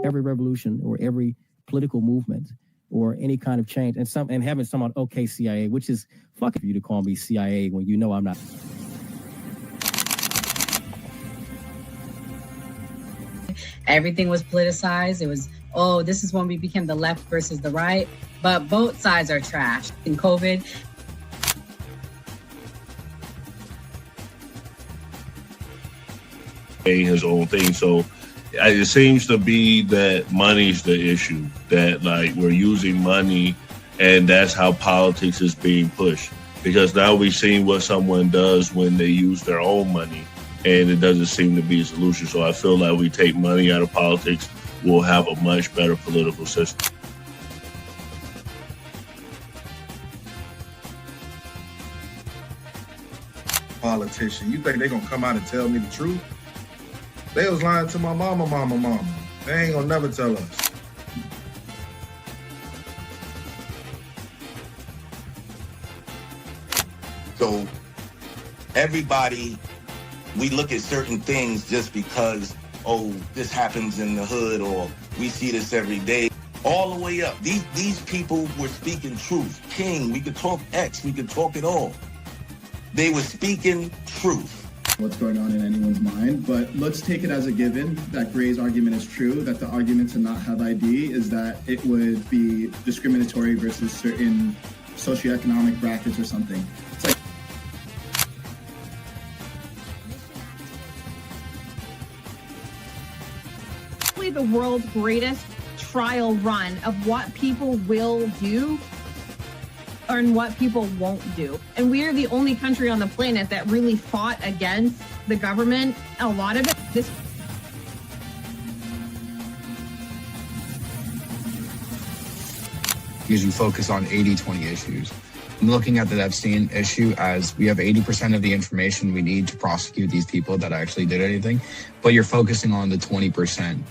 every revolution or every political movement or any kind of change, and having someone, okay, CIA, which is fucking for you to call me CIA when you know I'm not. Everything was politicized. It was, oh, this is when we became the left versus the right. But both sides are trash. In COVID, his own thing. So it seems to be that money's the issue, that like we're using money and that's how politics is being pushed. Because now we've seen what someone does when they use their own money, and it doesn't seem to be a solution. So I feel like we take money out of politics, we'll have a much better political system. Politician, you think they're gonna come out and tell me the truth? They was lying to my mama. They ain't gonna never tell us. So everybody, we look at certain things just because, oh, this happens in the hood or we see this every day. All the way up. These people were speaking truth. King, we could talk X, we could talk it all. They were speaking truth. What's going on in anyone's mind, but let's take it as a given that Gray's argument is true, that the argument to not have ID is that it would be discriminatory versus certain socioeconomic brackets or something. It's like the world's greatest trial run of what people will do and what people won't do. And we are the only country on the planet that really fought against the government. A lot of it, because you focus on 80-20 issues. I'm looking at the Epstein issue as we have 80% of the information we need to prosecute these people that actually did anything, but you're focusing on the 20%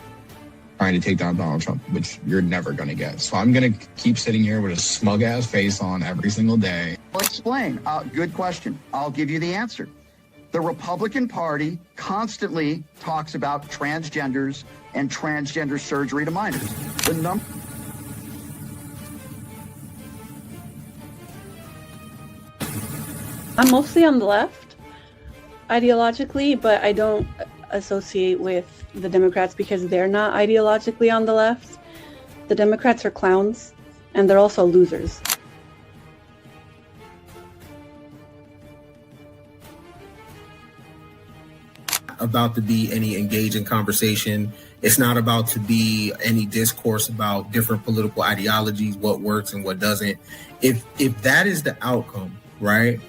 trying to take down Donald Trump, which you're never going to get. So I'm going to keep sitting here with a smug-ass face on every single day. I'll explain. Good question. I'll give you the answer. The Republican Party constantly talks about transgenders and transgender surgery to minors. I'm mostly on the left, ideologically, but I don't associate with the Democrats because they're not ideologically on the left. The Democrats are clowns, and they're also losers. About to be any engaging conversation. It's not about to be any discourse about different political ideologies, what works and what doesn't. If that is the outcome, right?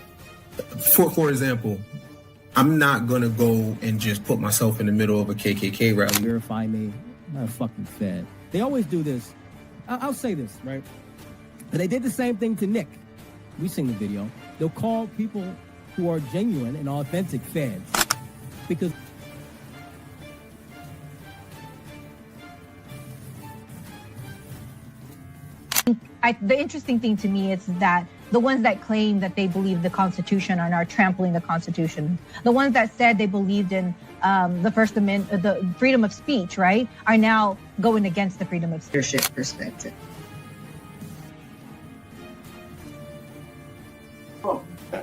For example, I'm not going to go and just put myself in the middle of a KKK rally. Verify me. I'm not a fucking fed. They always do this. I'll say this, right? And they did the same thing to Nick. We've seen the video. They'll call people who are genuine and authentic feds because the interesting thing to me is that the ones that claim that they believe the Constitution are now trampling the Constitution. The ones that said they believed in the First Amendment, the freedom of speech, right, are now going against the freedom of speech. Leadership perspective.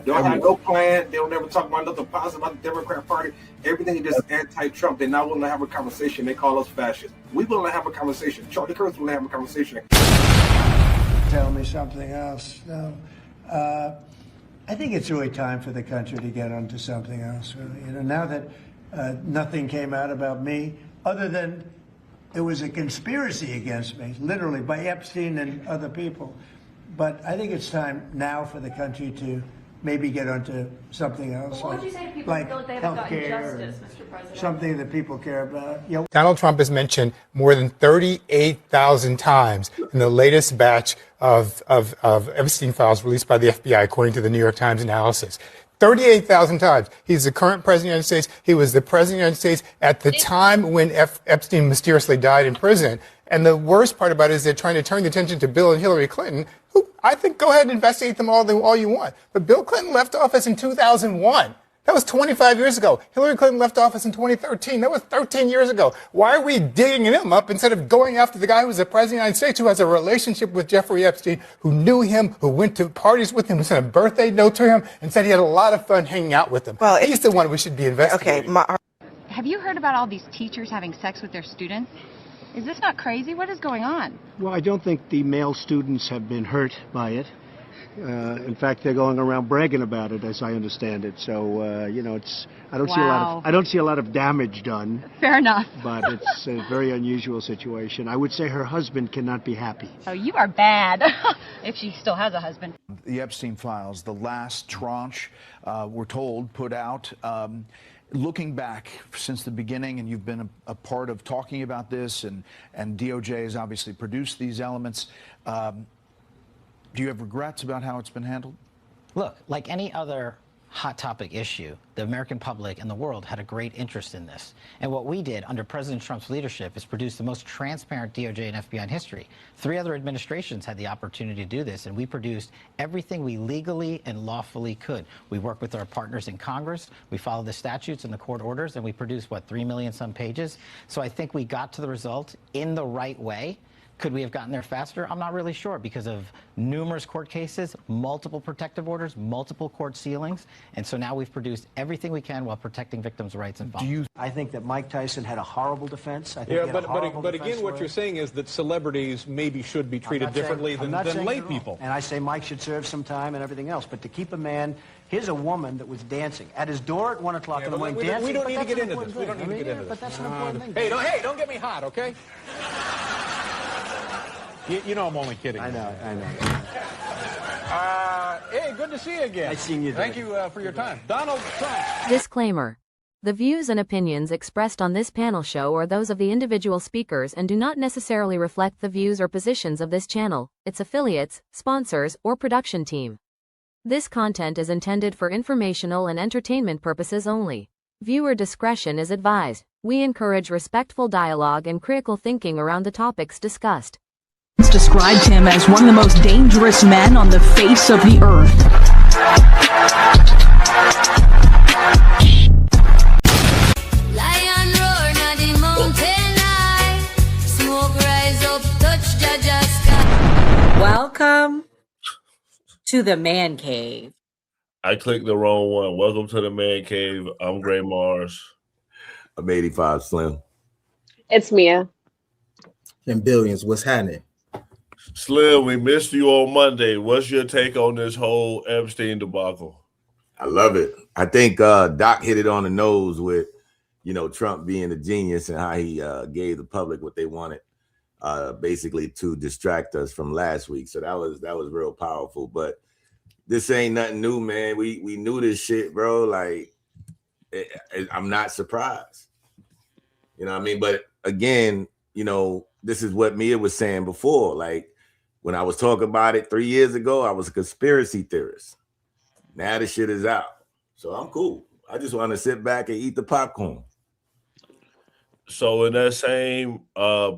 They'll have no plan. They'll never talk about nothing positive about the Democrat Party. Everything is just anti-Trump. They're not willing to have a conversation. They call us fascists. We're willing to have a conversation. Charlie Kirk's willing to have a conversation. Tell me something else. No. I think it's really time for the country to get onto something else. Really. You know, now that nothing came out about me, other than it was a conspiracy against me, literally by Epstein and other people. But I think it's time now for the country to maybe get onto something else. What would you say to people like who feel like they haven't gotten healthcare, justice, Mr. President? something that people care about. You know, Donald Trump is mentioned more than 38,000 times in the latest batch of Epstein files released by the FBI, according to the New York Times analysis. 38,000 times. He's the current president of the United States. He was the president of the United States at the time when Epstein mysteriously died in prison. And the worst part about it is they're trying to turn the attention to Bill and Hillary Clinton, who I think go ahead and investigate them all you want. But Bill Clinton left office in 2001. That was 25 years ago. Hillary Clinton left office in 2013. That was 13 years ago. Why are we digging him up instead of going after the guy who was the president of the United States, who has a relationship with Jeffrey Epstein, who knew him, who went to parties with him, who sent a birthday note to him, and said he had a lot of fun hanging out with him? Well, he's the one we should be investigating. Okay, have you heard about all these teachers having sex with their students? Is this not crazy? What is going on? Well, I don't think the male students have been hurt by it. In fact, they're going around bragging about it, as I understand it. So, you know, I don't see a lot of damage done. Fair enough. But it's a very unusual situation. I would say her husband cannot be happy. Oh, you are bad. If she still has a husband. The Epstein files, the last tranche, we're told, put out. Looking back since the beginning, and you've been a part of talking about this, and DOJ has obviously produced these elements. Do you have regrets about how it's been handled? Look, like any other hot topic issue, the American public and the world had a great interest in this. And what we did under President Trump's leadership is produce the most transparent DOJ and FBI in history. 3 other administrations had the opportunity to do this, and we produced everything we legally and lawfully could. We worked with our partners in Congress, we followed the statutes and the court orders, and we produced, 3 million some pages. So I think we got to the result in the right way. Could we have gotten there faster? I'm not really sure because of numerous court cases, multiple protective orders, multiple court sealings. And so now we've produced everything we can while protecting victims' rights and families. I think that Mike Tyson had a horrible defense. I think but again, what you're saying is that celebrities maybe should be treated differently than lay people. And I say Mike should serve some time and everything else. But to keep a man, here's a woman that was dancing at his door at 1 o'clock in the morning. We don't need to get into this. We don't need to get into this. But that's an important thing. Hey, don't get me hot, okay? You know I'm only kidding. I know. Hey, good to see you again. Nice seeing you. Thank you for your time. Donald Trump. Disclaimer. The views and opinions expressed on this panel show are those of the individual speakers and do not necessarily reflect the views or positions of this channel, its affiliates, sponsors, or production team. This content is intended for informational and entertainment purposes only. Viewer discretion is advised. We encourage respectful dialogue and critical thinking around the topics discussed. Described him as one of the most dangerous men on the face of the earth. Lion roar, now the mountain high. Smoke rise up, touch Jaja sky. Welcome to the Man Cave. I clicked the wrong one. Welcome to the Man Cave. I'm Gray Mars. I'm 85 Slim. It's Mia. And Billions, what's happening? Slim, we missed you on Monday. What's your take on this whole Epstein debacle? I love it. I think Doc hit it on the nose with, Trump being a genius and how he gave the public what they wanted, basically to distract us from last week. So that was real powerful. But this ain't nothing new, man. We knew this shit, bro. Like, I'm not surprised. You know what I mean? But again, this is what Mia was saying before. Like, when I was talking about it 3 years ago, I was a conspiracy theorist. Now the shit is out. So I'm cool. I just want to sit back and eat the popcorn. So in that same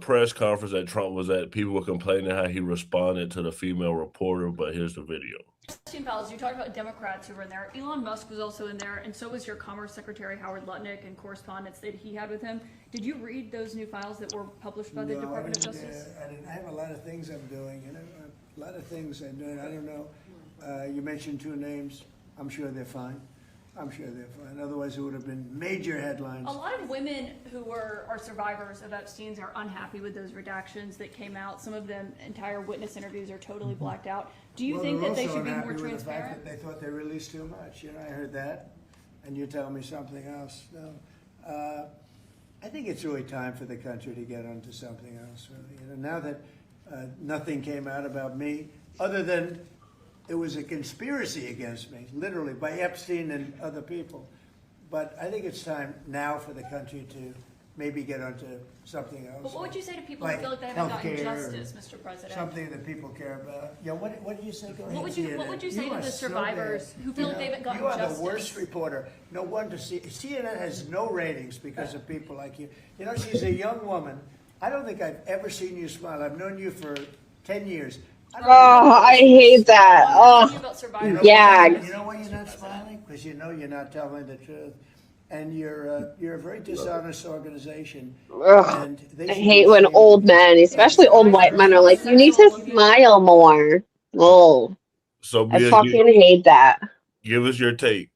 press conference that Trump was at, people were complaining how he responded to the female reporter, but here's the video. Epstein files, you talked about Democrats who were in there. Elon Musk was also in there, and so was your Commerce Secretary Howard Lutnick and correspondence that he had with him. Did you read those new files that were published by the Department of Justice? I have a lot of things I'm doing, a lot of things I'm doing. I don't know. You mentioned 2 names. I'm sure they're fine. Otherwise, it would have been major headlines. A lot of women who are survivors of Epstein's are unhappy with those redactions that came out. Some of them, entire witness interviews are totally blacked out. Do you think that they should be more transparent? With the fact that they thought they released too much. I heard that, and you tell me something else. No, I think it's really time for the country to get onto something else. Really. Now that nothing came out about me, other than it was a conspiracy against me, literally, by Epstein and other people. But I think it's time now for the country to maybe get onto something else. But what would you say to people who feel like they haven't gotten justice, Mr. President? Something that people care about. Yeah, what did you say? Go ahead. What would you say to the survivors who feel like they haven't gotten justice? You are the worst reporter. No wonder CNN has no ratings because of people like you. She's a young woman. I don't think I've ever seen you smile. I've known you for 10 years. Oh, I hate that. Oh, yeah. You know why you're not smiling? Because you know you're not telling the truth, and you're a very dishonest organization. Ugh. And they I should hate be when ashamed. old men, especially old white men, are like, "You need to smile more." Oh, So, I Mia, fucking hate that. give us your take.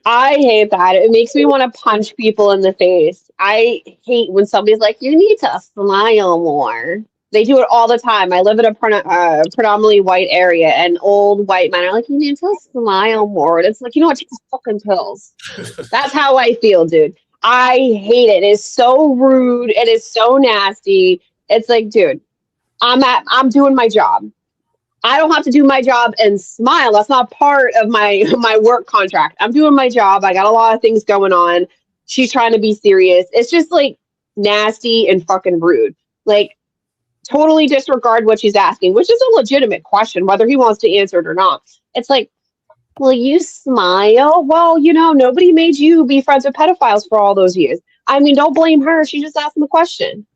I hate that. It makes me want to punch people in the face. I hate when somebody's like, "You need to smile more." They do it all the time. I live in a predominantly white area, and old white men are like, "You need to smile more." And it's like, you know what? Take the fucking pills. That's how I feel, dude. I hate it. It is so rude. It is so nasty. It's like, dude, I'm doing my job. I don't have to do my job and smile. That's not part of my my work contract. I'm doing my job. I got a lot of things going on. She's trying to be serious. It's just like nasty and fucking rude. Like totally disregard what she's asking, which is a legitimate question, whether he wants to answer it or not. It's like, will you smile? Well, you know, nobody made you be friends with pedophiles for all those years. I mean, don't blame her. She just asked him the question.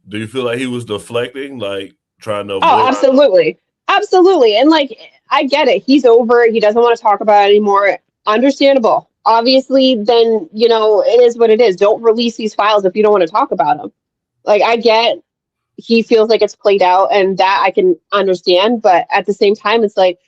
Do you feel like he was deflecting, like trying to Oh, avoid? absolutely. Absolutely. And like, I get it. He's over it. He doesn't want to talk about it anymore. Understandable. Obviously, then, you know, it is what it is. Don't release these files if you don't want to talk about them. Like, I get he feels like it's played out, and that I can understand. But at the same time, it's like,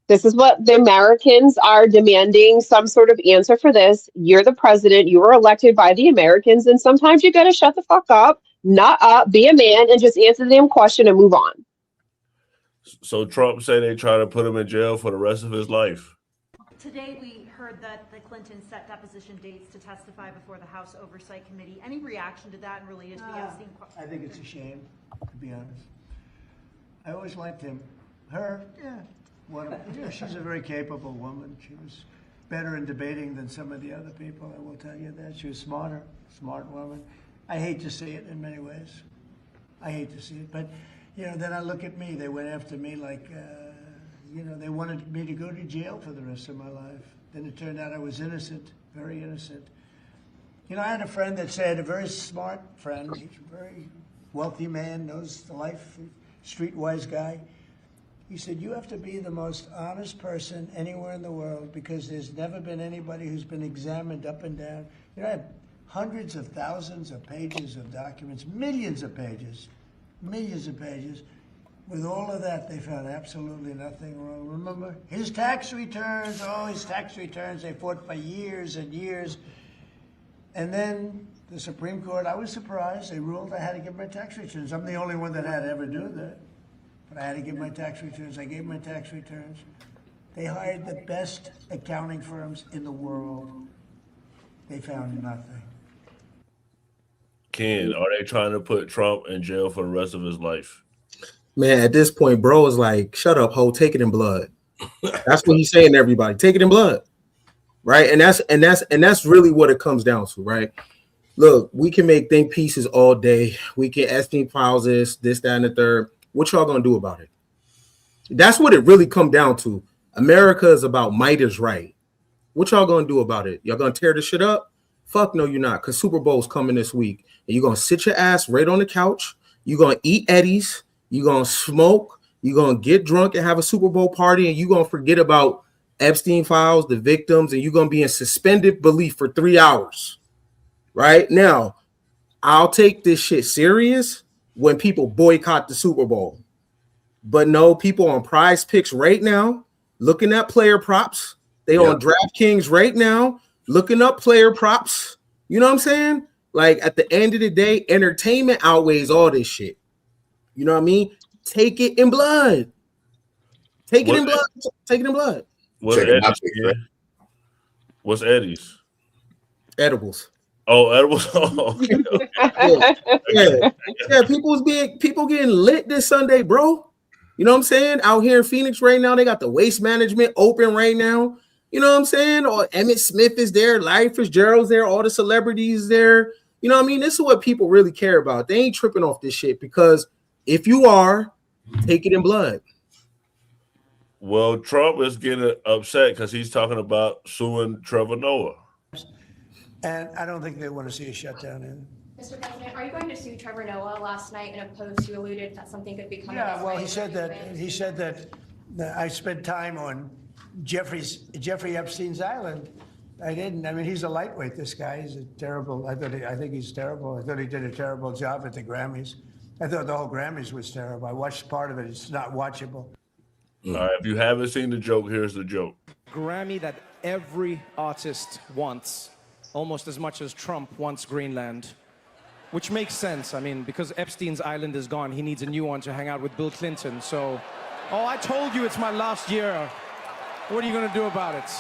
this is what the Americans are demanding, some sort of answer for this. You're the president. You were elected by the Americans. And sometimes you got to shut the fuck up, nut up, be a man, and just answer the damn question and move on. So Trump said they try to put him in jail for the rest of his life. Today we heard that the Clintons set deposition dates to testify before the House Oversight Committee. Any reaction to that related to the Epstein? I think it's a shame, to be honest. I always liked him. Her, yeah. Yeah, she's a very capable woman. She was better in debating than some of the other people, I will tell you that. She was smart woman. I hate to see it in many ways. I hate to see it. But, you know, then I look at me. They went after me like, you know, they wanted me to go to jail for the rest of my life. Then it turned out I was innocent, very innocent. You know, I had a friend that said, a very smart friend, he's a very wealthy man, knows the life, streetwise guy. He said, you have to be the most honest person anywhere in the world because there's never been anybody who's been examined up and down. You know, I have hundreds of thousands of pages of documents, millions of pages. With all of that, they found absolutely nothing wrong. Remember, his tax returns, they fought for years and years. And then the Supreme Court, I was surprised, they ruled I had to give my tax returns. I'm the only one that had to ever do that. But I had to give my tax returns. I gave my tax returns. They hired the best accounting firms in the world. They found nothing. Ken, are they trying to put Trump in jail for the rest of his life? Man, at this point, bro is like, shut up, ho, take it in blood. That's what he's saying to everybody. Take it in blood. Right? And that's really what it comes down to, right? Look, we can make think pieces all day. We can Epstein files this, that, and the third. What y'all gonna do about it? That's what it really come down to. America is about might is right. What y'all gonna do about it? Y'all gonna tear this shit up? Fuck no, you're not, because Super Bowl's coming this week. And you're gonna sit your ass right on the couch. You're gonna eat Eddies. You're gonna smoke. You're gonna get drunk and have a Super Bowl party, and you're gonna forget about Epstein files, the victims, and you're gonna be in suspended belief for 3 hours. Right now, I'll take this shit serious when people boycott the Super Bowl. But no, people on Prize Picks right now, looking at player props. They on DraftKings right now, looking up player props. You know what I'm saying? Like at the end of the day, entertainment outweighs all this shit. You know what I mean? Take it in blood. Take it in blood. Take it in blood. What's Eddie's? What's Eddie's? Edibles. Oh, edibles. Oh, yeah. People getting lit this Sunday, bro. You know what I'm saying? Out here in Phoenix right now, they got the Waste Management open right now. You know what I'm saying? Or Emmett Smith is there, Larry Fitzgerald's there, all the celebrities there. You know what I mean? This is what people really care about. They ain't tripping off this shit because if you are, take it in blood. Well, Trump is getting upset because he's talking about suing Trevor Noah. And I don't think they want to see a shutdown in. Mr. President, are you going to sue Trevor Noah? Last night in a post, you alluded that something could be coming. Yeah, well, he said that I spent time on Jeffrey Epstein's island. I didn't. I mean, he's a lightweight. This guy, he's a terrible. I think he's terrible. I thought he did a terrible job at the Grammys. I thought the whole Grammys was terrible. I watched part of it. It's not watchable. All right, if you haven't seen the joke, here's the joke. Grammy that every artist wants, almost as much as Trump wants Greenland, which makes sense. I mean, because Epstein's island is gone, he needs a new one to hang out with Bill Clinton. So, oh, I told you it's my last year. What are you going to do about it?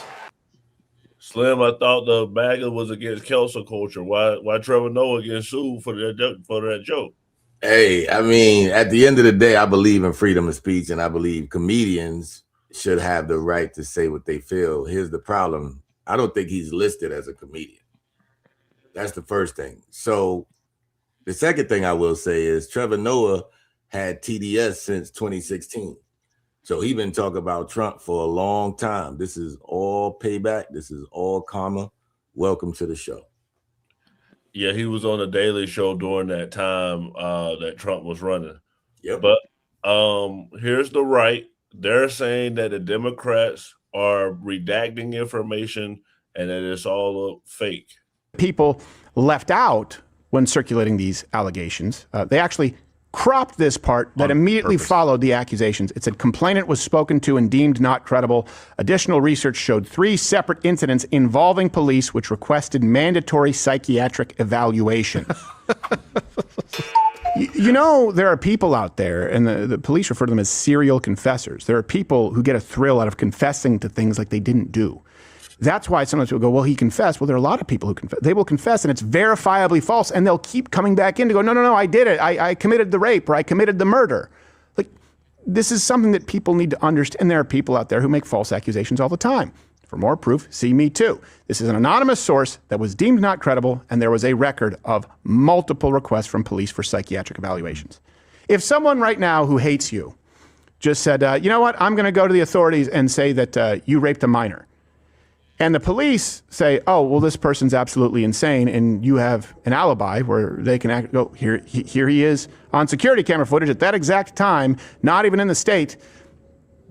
Slim, I thought the MAGA was against cancel culture. Why Trevor Noah getting sued for that joke? Hey, I mean, at the end of the day, I believe in freedom of speech, and I believe comedians should have the right to say what they feel. Here's the problem. I don't think he's listed as a comedian. That's the first thing. So the second thing I will say is Trevor Noah had TDS since 2016. So he's been talking about Trump for a long time. This is all payback. This is all karma. Welcome to the show. Yeah, he was on the Daily Show during that time that Trump was running. Yep. But here's the right. They're saying that the Democrats are redacting information and that it's all fake. People left out when circulating these allegations. They actually cropped this part that immediately followed the accusations. It said complainant was spoken to and deemed not credible. Additional research showed 3 separate incidents involving police which requested mandatory psychiatric evaluation. You know, there are people out there, and the police refer to them as serial confessors. There are people who get a thrill out of confessing to things like they didn't do. That's why sometimes people go, well, he confessed. Well, there are a lot of people who confess. They will confess and it's verifiably false, and they'll keep coming back in to go, no, I did it. I committed the rape or I committed the murder. Like, this is something that people need to understand. And there are people out there who make false accusations all the time. For more proof, see Me Too. This is an anonymous source that was deemed not credible, and there was a record of multiple requests from police for psychiatric evaluations. If someone right now who hates you just said, you know what, I'm going to go to the authorities and say that you raped a minor, and the police say, oh, well, this person's absolutely insane, and you have an alibi where they can go, here he is on security camera footage at that exact time, not even in the state.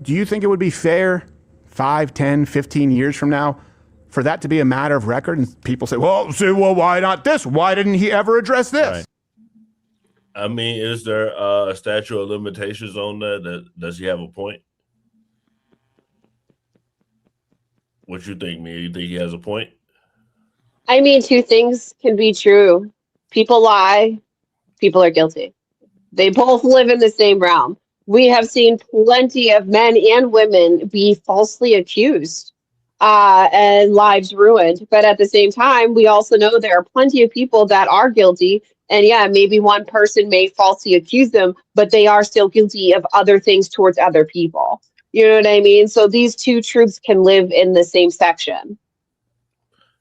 Do you think it would be fair 5, 10, 15 years from now for that to be a matter of record? And people say, well, why not this? Why didn't he ever address this? Right. I mean, is there a statute of limitations on that? Does he have a point? What you think, Mia? You think he has a point? I mean, 2 things can be true. People lie. People are guilty. They both live in the same realm. We have seen plenty of men and women be falsely accused and lives ruined. But at the same time, we also know there are plenty of people that are guilty. And yeah, maybe one person may falsely accuse them, but they are still guilty of other things towards other people. You know what I mean? So these 2 truths can live in the same section.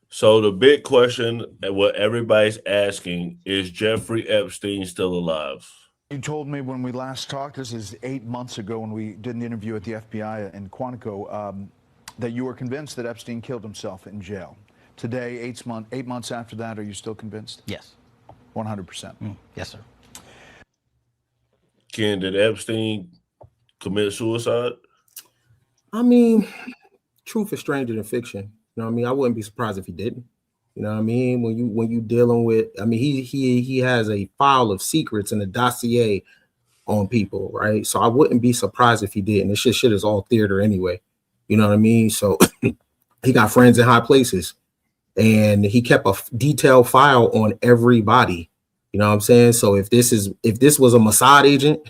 So the big question, and what everybody's asking, is Jeffrey Epstein still alive? You told me when we last talked, this is 8 months ago when we did an interview at the FBI in Quantico, that you were convinced that Epstein killed himself in jail. Today, 8 months after that, are you still convinced? Yes. 100%. Yes, sir. Ken, did Epstein commit suicide? I mean, truth is stranger than fiction. You know what I mean? I wouldn't be surprised if he didn't. You know what I mean? When you dealing with, I mean, he has a file of secrets and a dossier on people, right? So I wouldn't be surprised if he did. And this shit is all theater anyway. You know what I mean? So he got friends in high places, and he kept a detailed file on everybody. You know what I'm saying? So if this was a Mossad agent,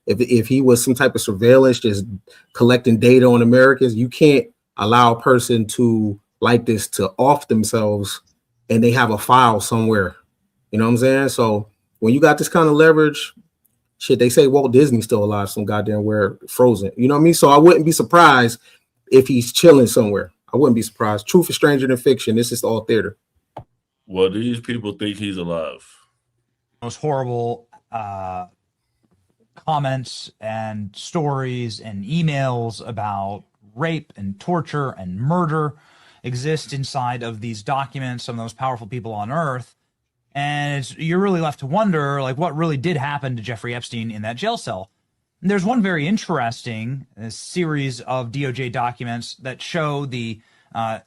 if he was some type of surveillance just collecting data on Americans, you can't allow a person to like this to off themselves and they have a file somewhere. You know what I'm saying? So when you got this kind of leverage, shit, they say Walt Disney's still alive, some goddamn where frozen. You know what I mean? So I wouldn't be surprised if he's chilling somewhere. I wouldn't be surprised. Truth is stranger than fiction. This is all theater. Well, these people think he's alive. Most horrible comments and stories and emails about rape and torture and murder exist inside of these documents, some of the most powerful people on earth. And you're really left to wonder, like, what really did happen to Jeffrey Epstein in that jail cell. And there's one very interesting series of DOJ documents that show the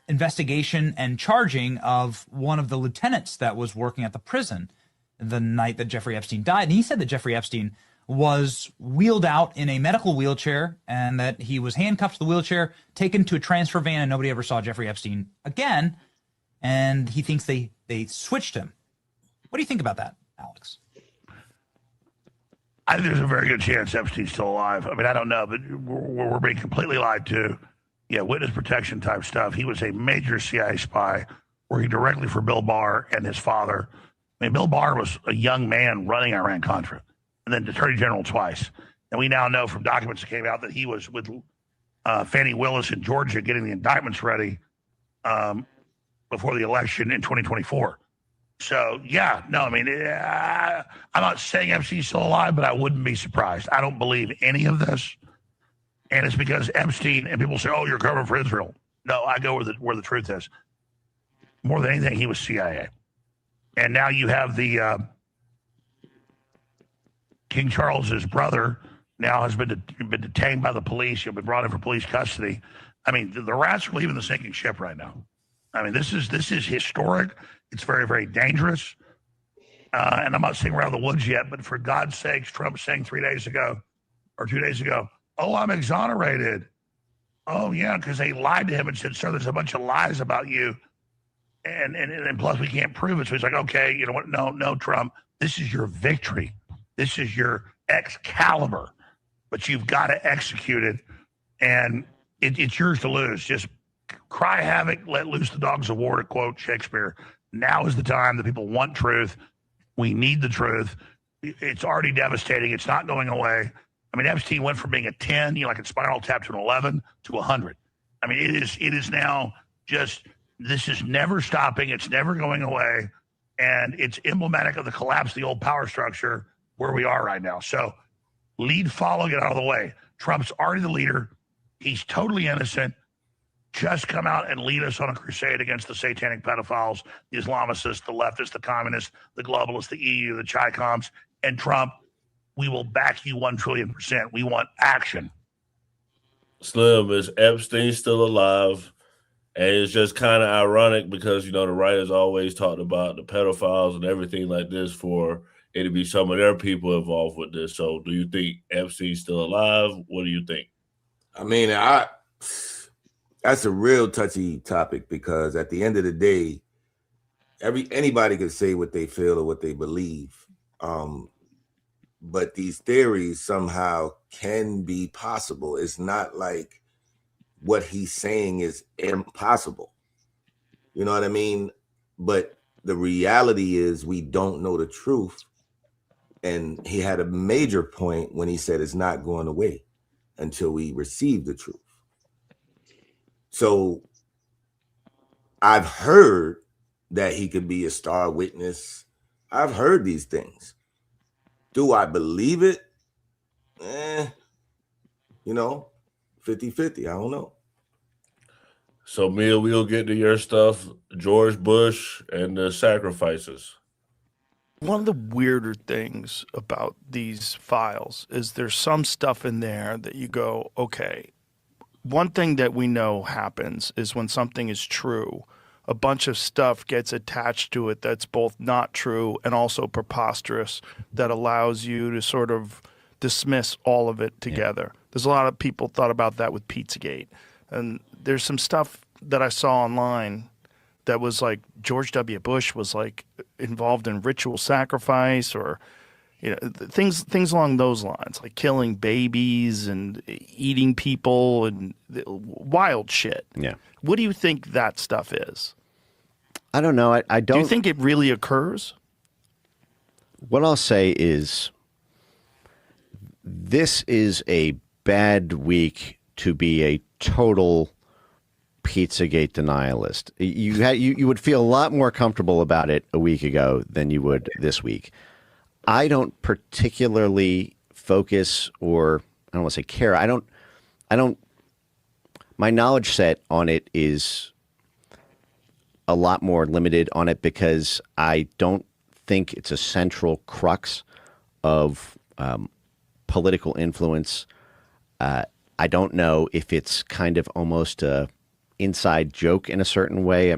investigation and charging of one of the lieutenants that was working at the prison the night that Jeffrey Epstein died. And he said that Jeffrey Epstein was wheeled out in a medical wheelchair and that he was handcuffed to the wheelchair, taken to a transfer van, and nobody ever saw Jeffrey Epstein again. And he thinks they switched him. What do you think about that, Alex? I think there's a very good chance Epstein's still alive. I mean, I don't know, but we're being completely lied to. Yeah, witness protection type stuff. He was a major CIA spy working directly for Bill Barr and his father. I mean, Bill Barr was a young man running Iran-Contra and then Attorney General twice. And we now know from documents that came out that he was with Fannie Willis in Georgia getting the indictments ready before the election in 2024. So, yeah, no, I mean, I'm not saying Epstein's still alive, but I wouldn't be surprised. I don't believe any of this. And it's because Epstein, and people say, oh, you're covering for Israel. No, I go where the truth is. More than anything, he was CIA. And now you have the King Charles's brother now has been detained by the police. He'll be brought in for police custody. I mean, the rats are leaving the sinking ship right now. I mean, this is historic. It's very, very dangerous. And I'm not saying we're out of the woods yet, but for God's sakes, Trump saying 3 days ago or 2 days ago, oh, I'm exonerated. Oh, yeah, because they lied to him and said, sir, there's a bunch of lies about you. And plus we can't prove it. So he's like, okay, you know what? No, Trump, this is your victory. This is your Excalibur, but you've got to execute it. And it's yours to lose. Just cry havoc, let loose the dogs of war, to quote Shakespeare. Now is the time that people want truth. We need the truth. It's already devastating. It's not going away. I mean, Epstein went from being a 10, like in Spinal Tap, to an 11 to 100. I mean, it is now just, this is never stopping. It's never going away. And it's emblematic of the collapse of the old power structure where we are right now. So lead, follow, get out of the way. Trump's already the leader. He's totally innocent. Just come out and lead us on a crusade against the satanic pedophiles, the Islamicists, the leftists, the communists, the globalists, the EU, the Chi-Coms, and Trump. We will back you 1,000,000,000%. We want action. Slim, is Epstein still alive? And it's just kind of ironic because, you know, the writers always talked about the pedophiles and everything like this for it to be some of their people involved with this. So do you think Epstein's still alive? What do you think? I mean, that's a real touchy topic because at the end of the day, anybody can say what they feel or what they believe. But these theories somehow can be possible. It's not like what he's saying is impossible. You know what I mean? But the reality is we don't know the truth. And he had a major point when he said it's not going away until we receive the truth. So I've heard that he could be a star witness. I've heard these things. Do I believe it? You know, 50-50. I don't know. So, Mia, we'll get to your stuff. George Bush and the sacrifices. One of the weirder things about these files is there's some stuff in there that you go, okay, one thing that we know happens is when something is true, a bunch of stuff gets attached to it that's both not true and also preposterous that allows you to sort of dismiss all of it together. Yeah. There's a lot of people thought about that with Pizzagate. And there's some stuff that I saw online that was like George W. Bush was like involved in ritual sacrifice or things along those lines, like killing babies and eating people and wild shit. Yeah. What do you think that stuff is? I don't know. I don't. Do you think it really occurs? What I'll say is this is a bad week to be a total Pizzagate denialist. You would feel a lot more comfortable about it a week ago than you would this week. I don't particularly focus, or I don't want to say care. I don't. My knowledge set on it is a lot more limited on it because I don't think it's a central crux of political influence. I don't know if it's kind of almost a inside joke in a certain way.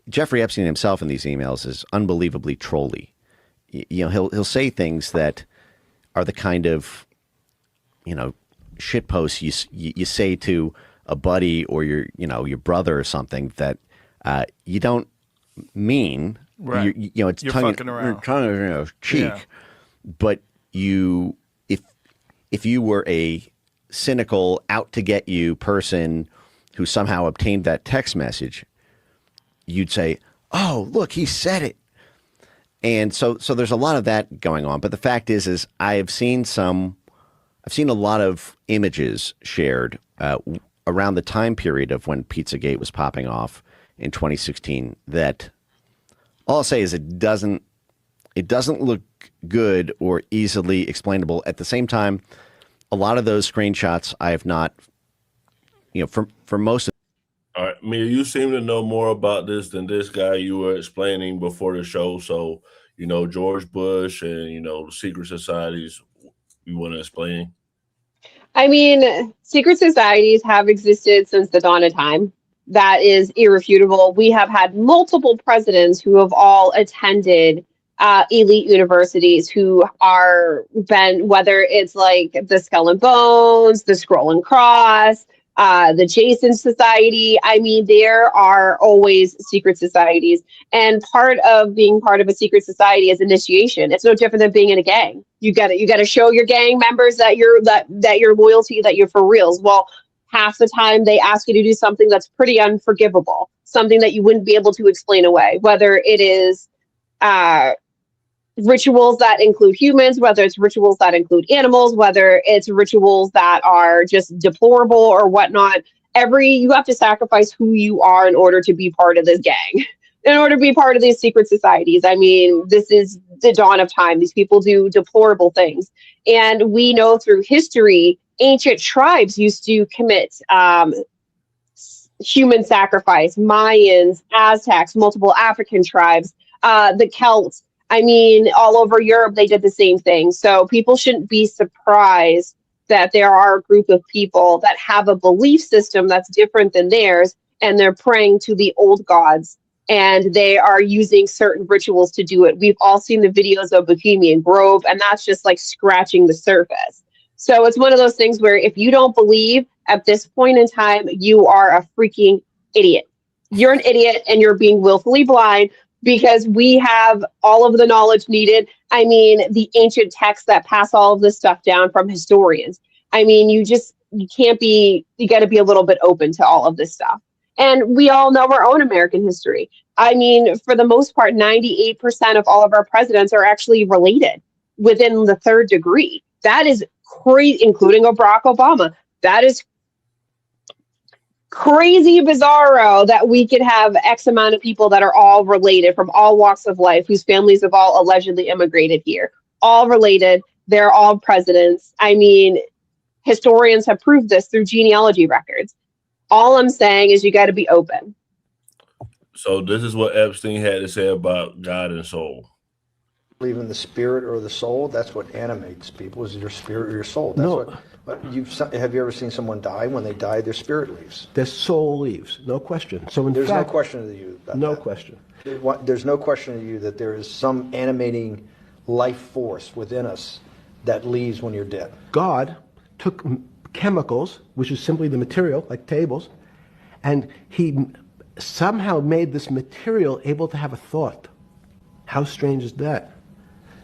Jeffrey Epstein himself in these emails is unbelievably trolly. He'll say things that are the kind of, shit posts you say to a buddy or your brother or something that you don't mean. Right. It's You're tongue fucking around. Cheek. Yeah. But if you were a cynical, out to get you person who somehow obtained that text message, you'd say, "Oh, look, he said it." And so there's a lot of that going on. But the fact is I've seen a lot of images shared around the time period of when Pizzagate was popping off in 2016 that all I'll say is it doesn't look good or easily explainable. At the same time, a lot of those screenshots I have not, for most of. All right, Mia, you seem to know more about this than this guy you were explaining before the show. So, George Bush and, the secret societies, you want to explain? I mean, secret societies have existed since the dawn of time. That is irrefutable. We have had multiple presidents who have all attended elite universities who are whether it's like the Skull and Bones, the Scroll and Cross, the Jason Society. I mean, there are always secret societies, and part of being part of a secret society is initiation. It's no different than being in a gang. You got to show your gang members that you're loyalty, that you're for reals. Well, half the time they ask you to do something that's pretty unforgivable, something that you wouldn't be able to explain away, whether it is rituals that include humans, whether it's rituals that include animals, whether it's rituals that are just deplorable or whatnot. You have to sacrifice who you are in order to be part of this gang, in order to be part of these secret societies. I mean, this is the dawn of time. These people do deplorable things. And we know through history, ancient tribes used to commit human sacrifice. Mayans, Aztecs, multiple African tribes, the Celts. I mean, all over Europe, they did the same thing. So people shouldn't be surprised that there are a group of people that have a belief system that's different than theirs, and they're praying to the old gods, and they are using certain rituals to do it. We've all seen the videos of Bohemian Grove, and that's just like scratching the surface. So it's one of those things where if you don't believe at this point in time, you are a freaking idiot. You're an idiot, and you're being willfully blind, because we have all of the knowledge needed. I mean, the ancient texts that pass all of this stuff down from historians. I mean, you got to be a little bit open to all of this stuff. And we all know our own American history. I mean, for the most part, 98% of all of our presidents are actually related within the third degree. That is crazy, including Barack Obama. That is crazy bizarro that we could have X amount of people that are all related from all walks of life, whose families have all allegedly immigrated here, all related. They're all presidents. I mean, historians have proved this through genealogy records. All I'm saying is you got to be open. So this is what Epstein had to say about God and soul. Believe in the spirit or the soul. That's what animates people, is your spirit or your soul. That's have you ever seen someone die? When they die, their spirit leaves. Their soul leaves, no question. So there's no question to you about no that. question. There's no question to you that there is some animating life force within us that leaves when you're dead. God took chemicals, which is simply the material, like tables, and he somehow made this material able to have a thought. How strange is that?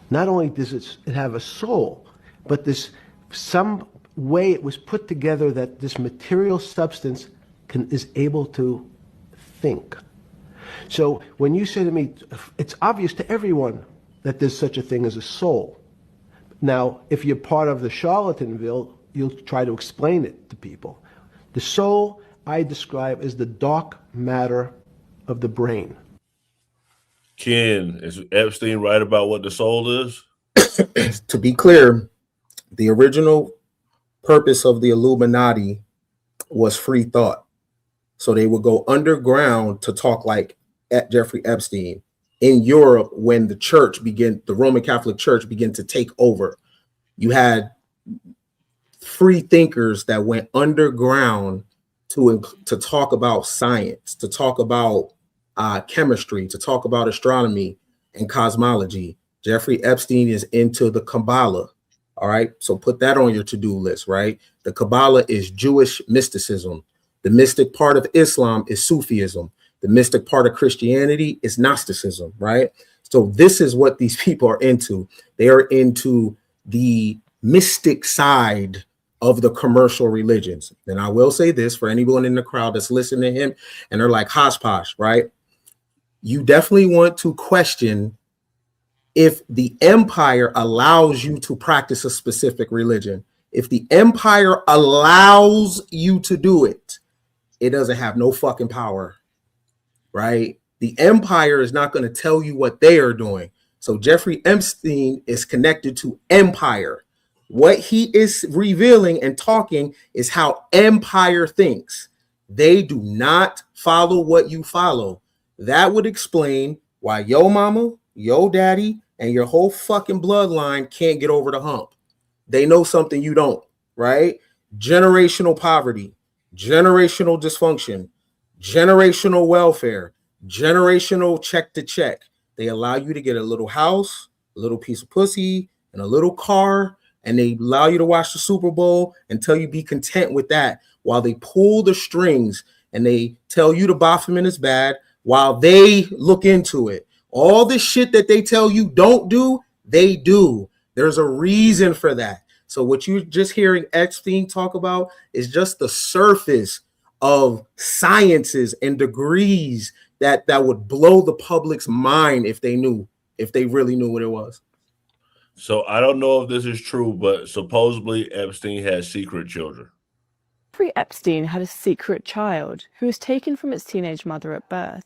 Not only does it have a soul, but this some way it was put together that this material substance is able to think. So when you say to me, it's obvious to everyone that there's such a thing as a soul. Now, if you're part of the Charlatanville, you'll try to explain it to people. The soul I describe as the dark matter of the brain. Ken, is Epstein right about what the soul is? To be clear, the original purpose of the Illuminati was free thought. So they would go underground to talk like Jeffrey Epstein in Europe when the Roman Catholic Church began to take over. You had free thinkers that went underground to talk about science, to talk about chemistry, to talk about astronomy and cosmology. Jeffrey Epstein is into the Kabbalah. All right. So put that on your to-do list, right? The Kabbalah is Jewish mysticism. The mystic part of Islam is Sufism. The mystic part of Christianity is Gnosticism, right? So this is what these people are into. They are into the mystic side of the commercial religions. And I will say this for anyone in the crowd that's listening to him and they're like, hosh posh, right? You definitely want to question if the empire allows you to practice a specific religion. If the empire allows you to do it, it doesn't have no fucking power, right? The empire is not going to tell you what they are doing. So Jeffrey Epstein is connected to empire. What he is revealing and talking is how empire thinks. They do not follow what you follow. That would explain why yo mama, yo daddy, and your whole fucking bloodline can't get over the hump. They know something you don't, right? Generational poverty, generational dysfunction, generational welfare, generational check to check. They allow you to get a little house, a little piece of pussy, and a little car, and they allow you to watch the Super Bowl until you be content with that while they pull the strings and they tell you the Baphomet is bad while they look into it. All the shit that they tell you don't do, they do. There's a reason for that. So what you're just hearing Epstein talk about is just the surface of sciences and degrees that would blow the public's mind if they really knew what it was. So I don't know if this is true, but supposedly Epstein has secret children. Jeffrey Epstein had a secret child who was taken from its teenage mother at birth.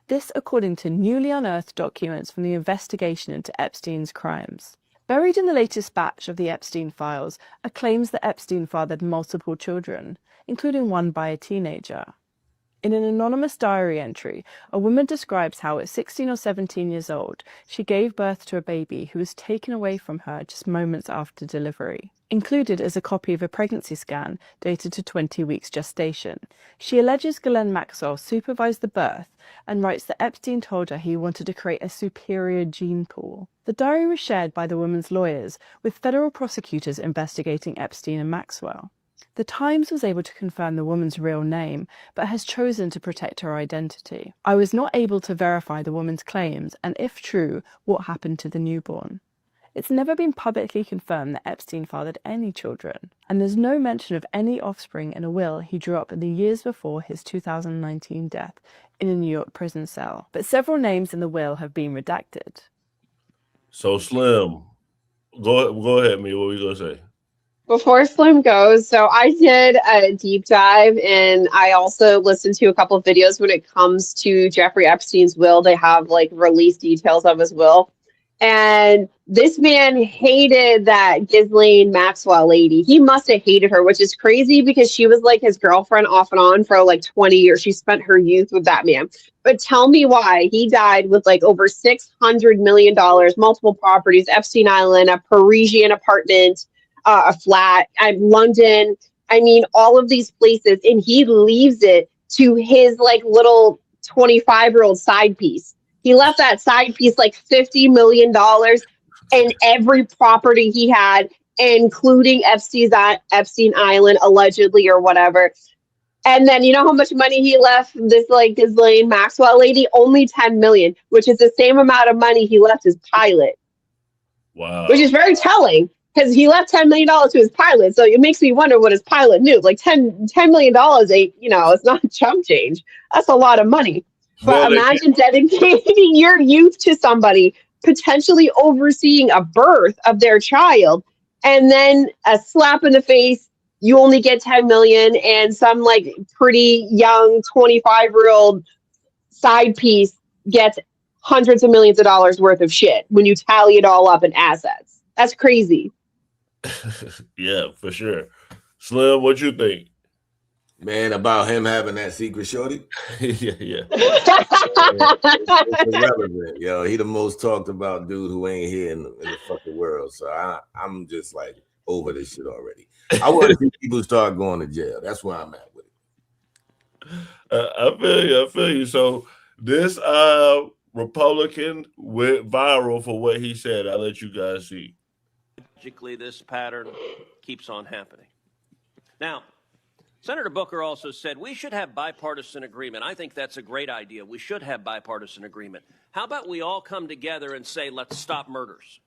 This according to newly unearthed documents from the investigation into Epstein's crimes. Buried in the latest batch of the Epstein files are claims that Epstein fathered multiple children, including one by a teenager. In an anonymous diary entry, a woman describes how at 16 or 17 years old, she gave birth to a baby who was taken away from her just moments after delivery. Included is a copy of a pregnancy scan dated to 20 weeks gestation. She alleges Ghislaine Maxwell supervised the birth and writes that Epstein told her he wanted to create a superior gene pool. The diary was shared by the woman's lawyers, with federal prosecutors investigating Epstein and Maxwell. The Times was able to confirm the woman's real name, but has chosen to protect her identity. I was not able to verify the woman's claims, and if true, what happened to the newborn. It's never been publicly confirmed that Epstein fathered any children, and there's no mention of any offspring in a will he drew up in the years before his 2019 death in a New York prison cell. But several names in the will have been redacted. So Slim, go ahead, me. What were you gonna say? Before Slim goes, so I did a deep dive and I also listened to a couple of videos when it comes to Jeffrey Epstein's will. They have like released details of his will. And this man hated that Ghislaine Maxwell lady. He must have hated her, which is crazy because she was like his girlfriend off and on for like 20 years. She spent her youth with that man. But tell me why he died with like over $600 million, multiple properties, Epstein Island, a Parisian apartment, a flat, London. I mean, all of these places. And he leaves it to his like little 25-year-old side piece. He left that side piece like $50 million and every property he had, including Epstein Island, allegedly, or whatever. And then you know how much money he left this like Ghislaine Maxwell lady? Only $10 million, which is the same amount of money he left his pilot. Wow. Which is very telling because he left $10 million to his pilot. So it makes me wonder what his pilot knew. Like $10 million ain't, it's not chump change. That's a lot of money. But imagine dedicating your youth to somebody, potentially overseeing a birth of their child, and then a slap in the face, you only get 10 million, and some like pretty young 25-year-old side piece gets hundreds of millions of dollars worth of shit when you tally it all up in assets. That's crazy. Yeah, for sure. Slim, what you think? Man, about him having that secret shorty? yeah. It's irrelevant, yo. He the most talked about dude who ain't here in the fucking world. So I'm just like over this shit already. I want to see people start going to jail. That's where I'm at with it. I feel you. So this Republican went viral for what he said. I'll let you guys see. Logically, this pattern keeps on happening. Now, Senator Booker also said we should have bipartisan agreement. I think that's a great idea. We should have bipartisan agreement. How about we all come together and say, let's stop murders?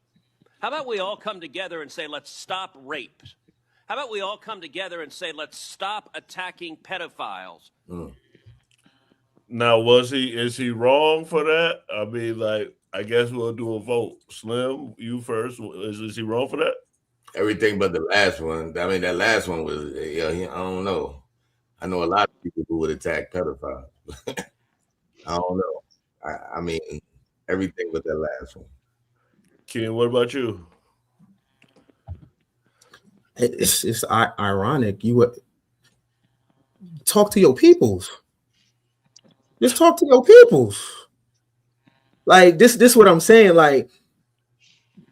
How about we all come together and say, let's stop rape? How about we all come together and say, let's stop attacking pedophiles? Now, is he wrong for that? I mean, like, I guess we'll do a vote. Slim, you first. Is he wrong for that? Everything but the last one. I mean, that last one was, I don't know. I know a lot of people who would attack pedophiles. I don't know. I mean, everything but that last one. Ken, what about you? It's ironic. You would talk to your peoples. Just talk to your peoples. Like this what I'm saying. Like,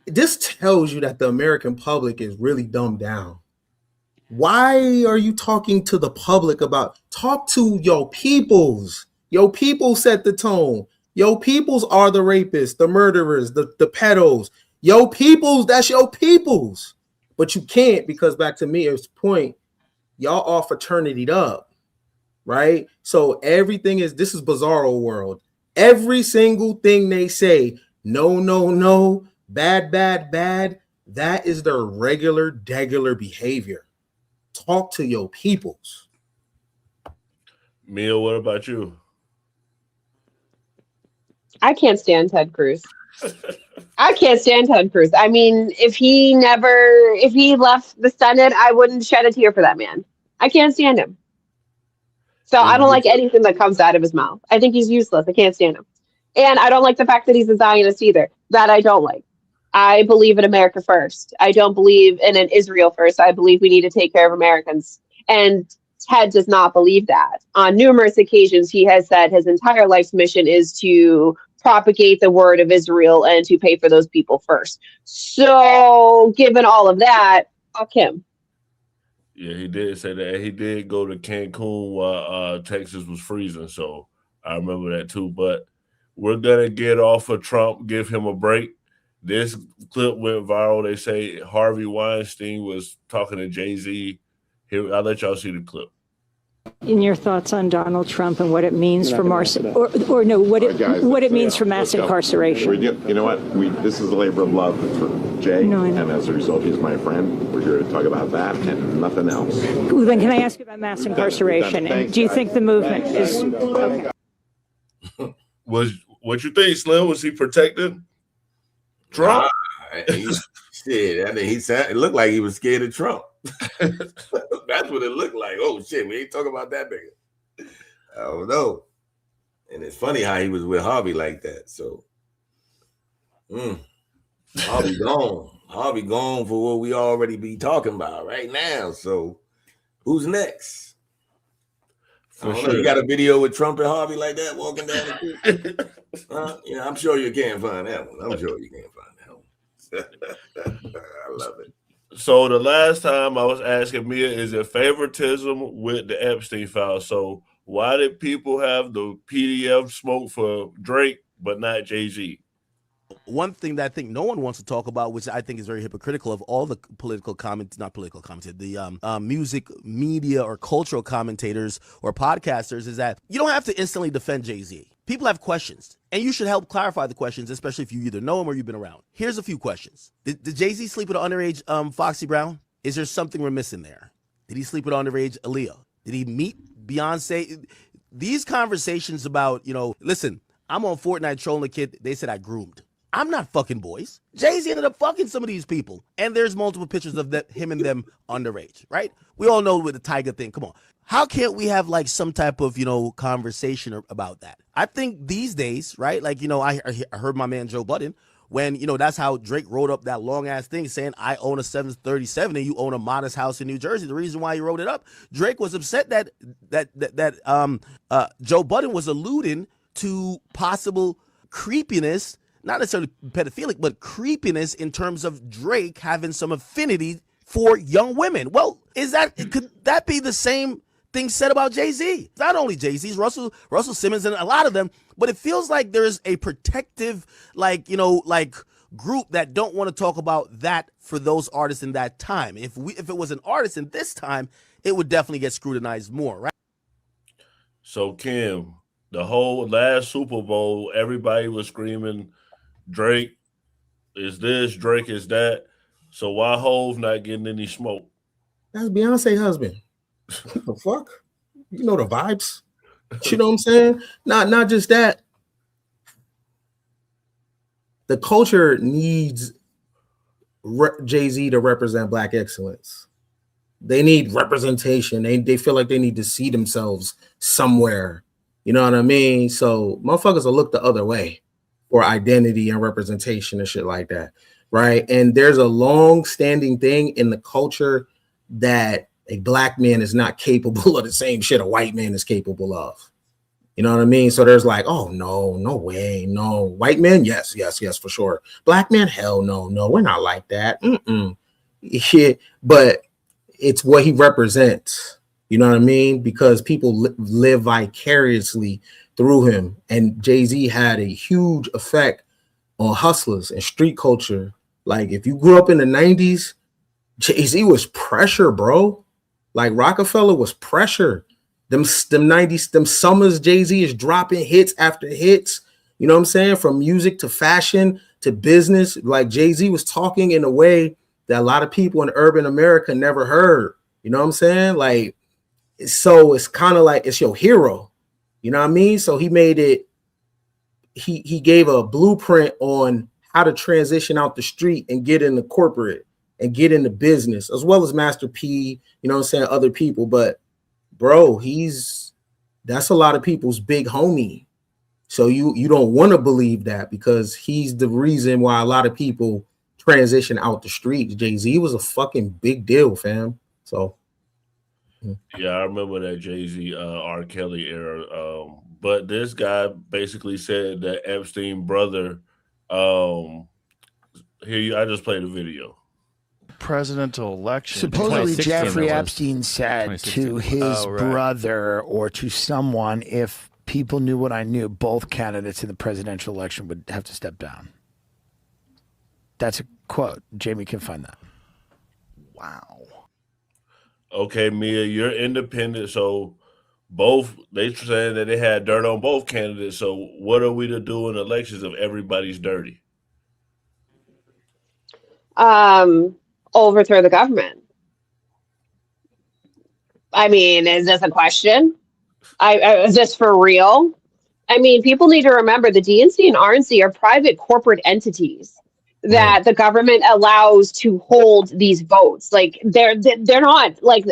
this tells you that the American public is really dumbed down. Why are you talking to the public about? Talk to your peoples. Your people set the tone. Your peoples are the rapists, the murderers, the pedos. Your peoples, that's your peoples. But you can't, because back to Mia's point, y'all all fraternitied up, right? So this is bizarro world. Every single thing they say, no, bad, that is their regular behavior. Talk to your peoples. Mia, what about you? I can't stand Ted Cruz. I can't stand Ted Cruz. I mean, if he left the Senate, I wouldn't shed a tear for that man. I can't stand him. So I don't like anything that comes out of his mouth. I think he's useless. I can't stand him. And I don't like the fact that he's a Zionist either. That I don't like. I believe in America first. I don't believe in an Israel first. I believe we need to take care of Americans. And Ted does not believe that. On numerous occasions, he has said his entire life's mission is to propagate the word of Israel and to pay for those people first. So given all of that, fuck him. Yeah, he did say that. He did go to Cancun while Texas was freezing, so I remember that too. But we're going to get off of Trump, give him a break. This clip went viral. They say Harvey Weinstein was talking to Jay-Z. Here, I'll let y'all see the clip. In your thoughts on Donald Trump and what it means for mass incarceration. You know what? This is a labor of love for Jay, and as a result, he's my friend. We're here to talk about that and nothing else. Well, then, can I ask you about mass incarceration? And do you think the movement is okay? What you think, Slim? Was he protected Trump? Shit, I mean, it looked like he was scared of Trump. That's what it looked like. Oh shit, we ain't talking about that nigga. I don't know. And it's funny how he was with Harvey like that. So Harvey gone. Harvey gone for what we already be talking about right now. So who's next? I don't know. You got a video with Trump and Harvey like that walking down the street? Yeah, I'm sure you can't find that one. I'm sure you can't find that one. I love it. So the last time I was asking Mia, is it favoritism with the Epstein file? So why did people have the PDF smoke for Drake but not Jay-Z? One thing that I think no one wants to talk about, which I think is very hypocritical of all the the music media or cultural commentators or podcasters, is that you don't have to instantly defend Jay-Z. People have questions, and you should help clarify the questions, especially if you either know him or you've been around. Here's a few questions. Did Jay-Z sleep with an underage Foxy Brown? Is there something we're missing there? Did he sleep with underage Aaliyah? Did he meet Beyonce? These conversations about, listen, I'm on Fortnite trolling a kid. They said I groomed. I'm not fucking boys. Jay-Z ended up fucking some of these people. And there's multiple pictures of him and them underage, right? We all know with the Tiger thing. Come on. How can't we have like some type of, conversation about that? I think these days, right? Like, I heard my man Joe Budden when, that's how Drake wrote up that long ass thing saying, I own a 737 and you own a modest house in New Jersey. The reason why he wrote it up, Drake was upset that Joe Budden was alluding to possible creepiness, not necessarily pedophilic, but creepiness in terms of Drake having some affinity for young women. Well, could that be the same thing said about Jay-Z? Not only Jay-Z's, Russell Simmons and a lot of them, but it feels like there's a protective, group that don't want to talk about that for those artists in that time. If it was an artist in this time, it would definitely get scrutinized more, right? So, Kim, the whole last Super Bowl, everybody was screaming, Drake is this, Drake is that. So why Hove not getting any smoke? That's Beyonce's husband. What the fuck? You know the vibes. You know what I'm saying? Not just that. The culture needs Jay-Z to represent Black excellence. They need representation. They feel like they need to see themselves somewhere. You know what I mean? So motherfuckers will look the other way for identity and representation and shit like that, right? And there's a long-standing thing in the culture that a Black man is not capable of the same shit a white man is capable of. You know what I mean? So there's like, oh, no way, no. White men, yes, for sure. Black man, hell no, we're not like that. Yeah, but it's what he represents. You know what I mean? Because people live vicariously through him. And Jay-Z had a huge effect on hustlers and street culture. Like, if you grew up in the 90s, Jay-Z was pressure, bro. Like, Rockefeller was pressure. Them 90s, them summers, Jay-Z is dropping hits after hits. You know what I'm saying? From music to fashion to business. Like, Jay-Z was talking in a way that a lot of people in urban America never heard. You know what I'm saying? Like, so it's kind of like it's your hero. You know what I mean? So he made it, he gave a blueprint on how to transition out the street and get into corporate and get into business, as well as Master P, you know what I'm saying, other people. But bro, that's a lot of people's big homie. So you don't want to believe that, because he's the reason why a lot of people transition out the streets. Jay-Z was a fucking big deal, fam. So yeah, I remember that Jay-Z R. Kelly era. But this guy basically said that Epstein brother, I just played a video. Presidential election. Supposedly, Jeffrey Epstein said to his brother or to someone, if people knew what I knew, both candidates in the presidential election would have to step down. That's a quote. Jamie can find that. Wow. Okay, Mia, you're independent, so they saying that they had dirt on both candidates. So what are we to do in elections if everybody's dirty? Overthrow the government. I mean, is this a question? Is this for real? I mean, people need to remember the DNC and RNC are private corporate entities that the government allows to hold these votes. Like they're not like,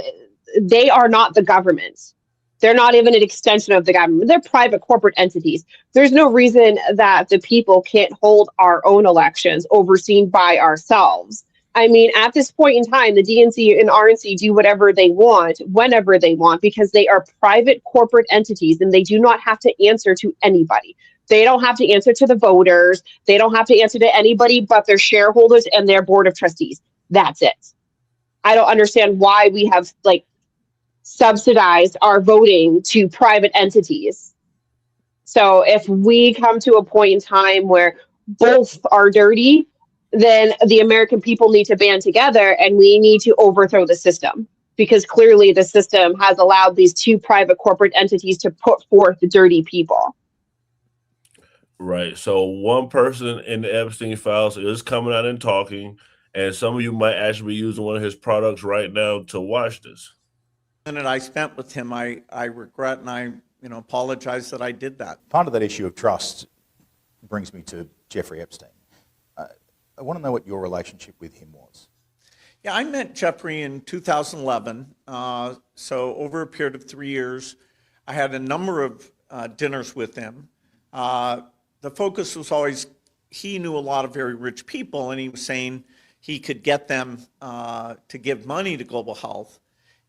they are not the government. They're not even an extension of the government. They're private corporate entities. There's no reason that the people can't hold our own elections overseen by ourselves. I mean, at this point in time, the DNC and RNC do whatever they want, whenever they want, because they are private corporate entities and they do not have to answer to anybody. They don't have to answer to the voters. They don't have to answer to anybody but their shareholders and their board of trustees. That's it. I don't understand why we have subsidized our voting to private entities. So if we come to a point in time where both are dirty, then the American people need to band together and we need to overthrow the system, because clearly the system has allowed these two private corporate entities to put forth the dirty people. Right. So one person in the Epstein files is coming out and talking, and some of you might actually be using one of his products right now to watch this. And I spent with him, I regret and I apologize that I did that. Part of that issue of trust brings me to Jeffrey Epstein. I want to know what your relationship with him was. Yeah, I met Jeffrey in 2011. So over a period of 3 years, I had a number of dinners with him. The focus was always he knew a lot of very rich people, and he was saying he could get them to give money to global health.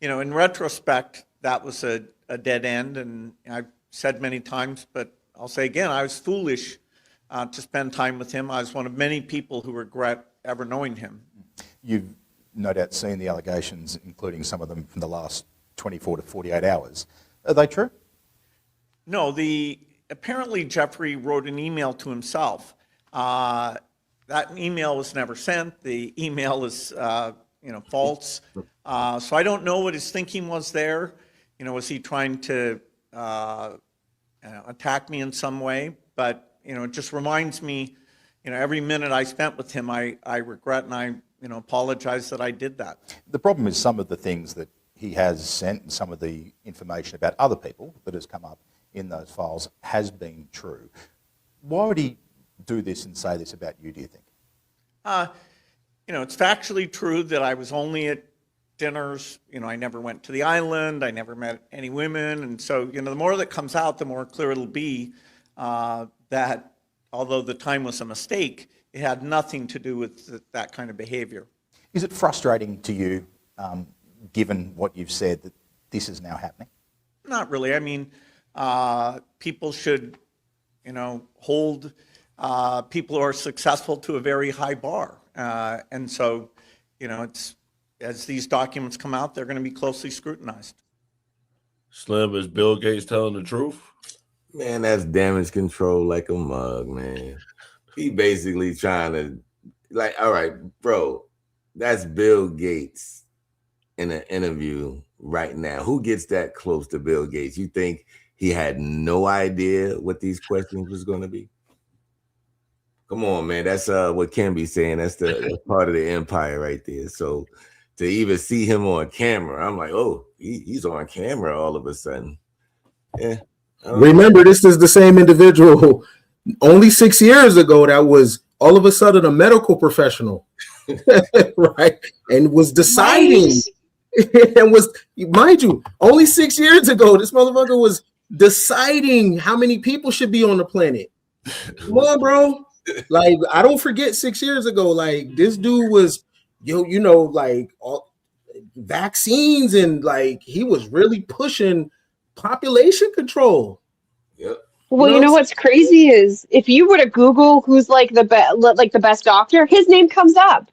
You know, in retrospect, that was a dead end, and I've said many times, but I'll say again, I was foolish to spend time with him. I was one of many people who regret ever knowing him. You've no doubt seen the allegations, including some of them from the last 24 to 48 hours. Are they true? No, apparently Jeffrey wrote an email to himself. That email was never sent. The email is, false. So I don't know what his thinking was there. You know, was he trying to attack me in some way? But, it just reminds me, every minute I spent with him, I regret and I, apologize that I did that. The problem is some of the things that he has sent and some of the information about other people that has come up in those files has been true. Why would he do this and say this about you, do you think? It's factually true that I was only at dinners. I never went to the island. I never met any women. And so, the more that comes out, the more clear it'll be that although the time was a mistake, it had nothing to do with that kind of behavior. Is it frustrating to you, given what you've said, that this is now happening? Not really. I mean, people should, hold people who are successful to a very high bar. And so, it's as these documents come out, they're going to be closely scrutinized. Slim, is Bill Gates telling the truth? Man, that's damage control like a mug, man. He basically trying to, all right, bro, that's Bill Gates in an interview right now. Who gets that close to Bill Gates? You think he had no idea what these questions was going to be? Come on, man. That's what Ken be saying. That's part of the empire right there. So to even see him on camera, I'm like, oh, he's on camera all of a sudden. Yeah. Remember, this is the same individual who only 6 years ago that was all of a sudden a medical professional, right? And was deciding, and was, mind you, only 6 years ago, this motherfucker was deciding how many people should be on the planet. Come on, bro. Like, I don't forget 6 years ago, like, this dude was, all vaccines, and like, he was really pushing population control. Yep. Well, what's crazy is if you were to Google who's the best doctor, his name comes up.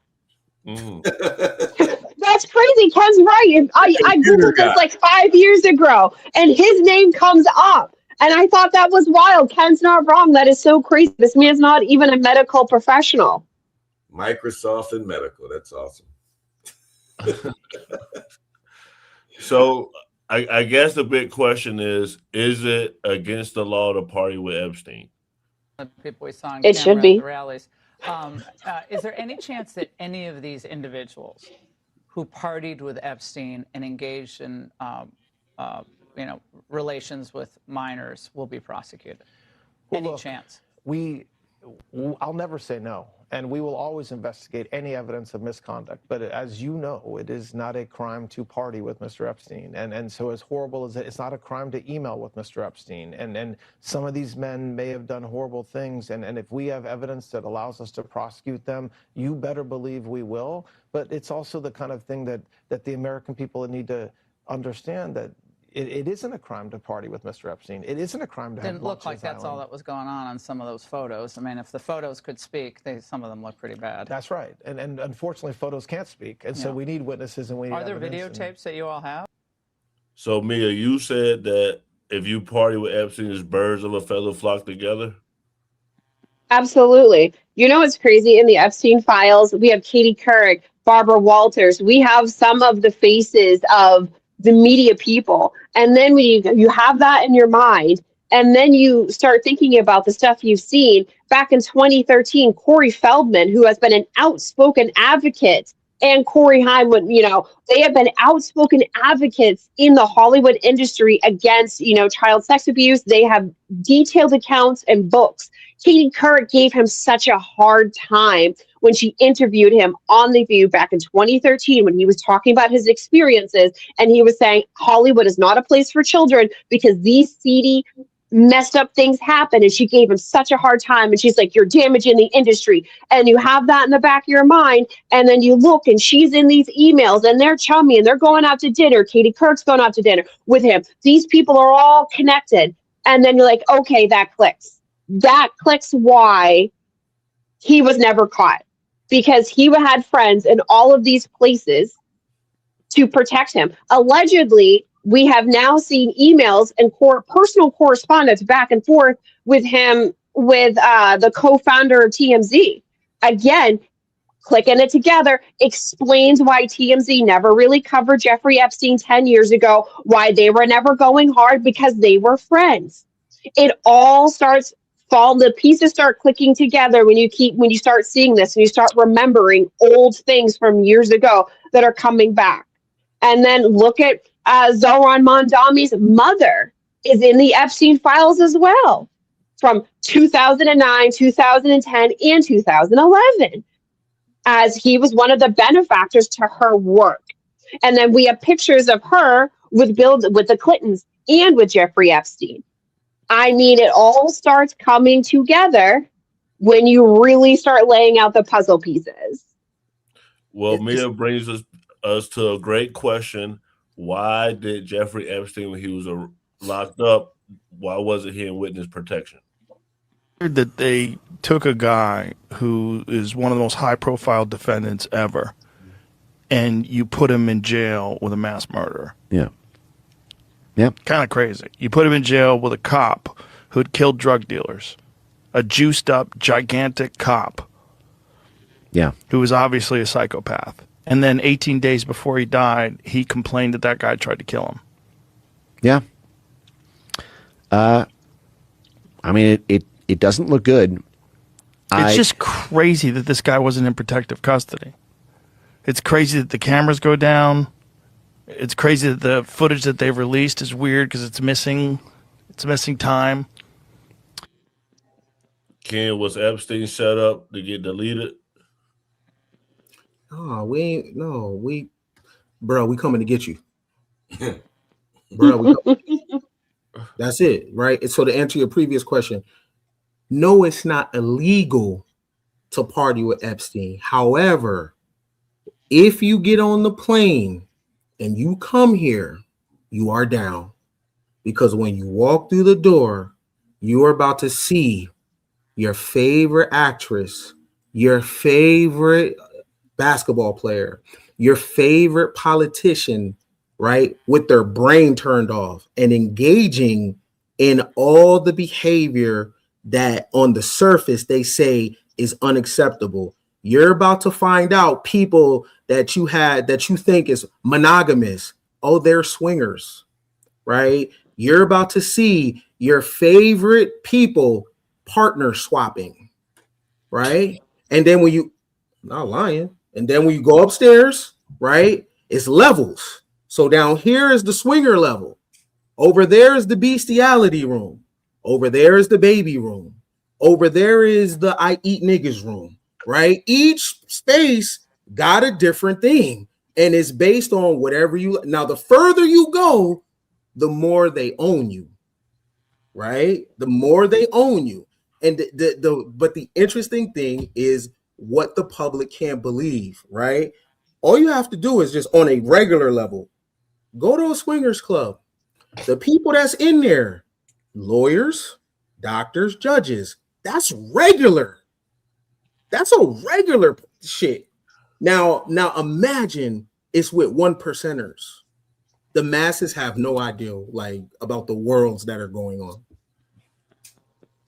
Mm. That's crazy. Ken's right. I Googled this like 5 years ago, and his name comes up. And I thought that was wild. Ken's not wrong. That is so crazy. This man's not even a medical professional. Microsoft and medical. That's awesome. So I guess the big question is it against the law to party with Epstein? People we saw on It camera should at be. the rallies. Is there any chance that any of these individuals who partied with Epstein and engaged in relations with minors will be prosecuted? Any chance? I'll never say no, and we will always investigate any evidence of misconduct. But as you know, it is not a crime to party with Mr. Epstein, and so as horrible as it's not a crime to email with Mr. Epstein. And some of these men may have done horrible things, and if we have evidence that allows us to prosecute them, you better believe we will. But it's also the kind of thing that the American people need to understand, that it isn't a crime to party with Mr. Epstein. It isn't a crime to have Didn't look like that's all that was going on some of those photos. I mean, if the photos could speak, some of them look pretty bad. That's right. And unfortunately, photos can't speak. And so we need witnesses, and we need Are there evidence, videotapes that you all have? So, Mia, you said that if you party with Epstein, it's birds of a feather flock together? Absolutely. What's crazy in the Epstein files? We have Katie Couric, Barbara Walters. We have some of the faces of the media people. And then when you have that in your mind, and then you start thinking about the stuff you've seen back in 2013, Corey Feldman, who has been an outspoken advocate, and Corey Haim, they have been outspoken advocates in the Hollywood industry against, child sex abuse. They have detailed accounts and books. Katie Couric gave him such a hard time when she interviewed him on The View back in 2013, when he was talking about his experiences, and he was saying Hollywood is not a place for children because these seedy messed up things happen, and she gave him such a hard time, and she's like, you're damaging the industry, and you have that in the back of your mind, and then you look and she's in these emails and they're chummy and they're going out to dinner. Katie Couric's going out to dinner with him. These people are all connected, and then you're like, okay, that clicks why he was never caught, because he had friends in all of these places to protect him. Allegedly, we have now seen emails and personal correspondence back and forth with him, with the co-founder of TMZ. Again, clicking it together explains why TMZ never really covered Jeffrey Epstein 10 years ago, why they were never going hard, because they were friends. It all starts the pieces start clicking together when you start seeing this and you start remembering old things from years ago that are coming back. And then look at Zohran Mamdani's mother is in the Epstein files as well, from 2009, 2010, and 2011, as he was one of the benefactors to her work. And then we have pictures of her with the Clintons and with Jeffrey Epstein. I mean, it all starts coming together when you really start laying out the puzzle pieces. Well, Mia brings us to a great question. Why did Jeffrey Epstein, when he was locked up, why wasn't he in witness protection? That they took a guy who is one of the most high-profile defendants ever, and you put him in jail with a mass murderer. Yeah. Yeah. Kind of crazy. You put him in jail with a cop who had killed drug dealers, a juiced-up, gigantic cop. Yeah. Who was obviously a psychopath. And then 18 days before he died, he complained that guy tried to kill him. Yeah. I mean, it doesn't look good. It's just crazy that this guy wasn't in protective custody. It's crazy that the cameras go down. It's crazy that the footage that they've released is weird because it's missing. It's missing time. Ken, was Epstein set up to get deleted? Oh, bro, we coming to get you. Bro, that's it, right? So to answer your previous question, no, it's not illegal to party with Epstein. However, if you get on the plane and you come here, you are down. Because when you walk through the door, you are about to see your favorite actress, your favorite basketball player, your favorite politician, right, with their brain turned off and engaging in all the behavior that on the surface they say is unacceptable. You're about to find out people that you think is monogamous. Oh, they're swingers, right? You're about to see your favorite people partner swapping, right? And then when you, not lying, and then when you go upstairs, right, it's levels. So down here is the swinger level. Over there is the bestiality room. Over there is the baby room. Over there is the I eat niggas room, right? Each space got a different thing. And it's based on whatever you, now the further you go, the more they own you, right? The more they own you. And but the interesting thing is what the public can't believe, right? All you have to do is just on a regular level, go to a swingers club. The people that's in there, lawyers, doctors, judges, that's regular. That's a regular shit. Now imagine it's with 1%ers. The masses have no idea like about the worlds that are going on.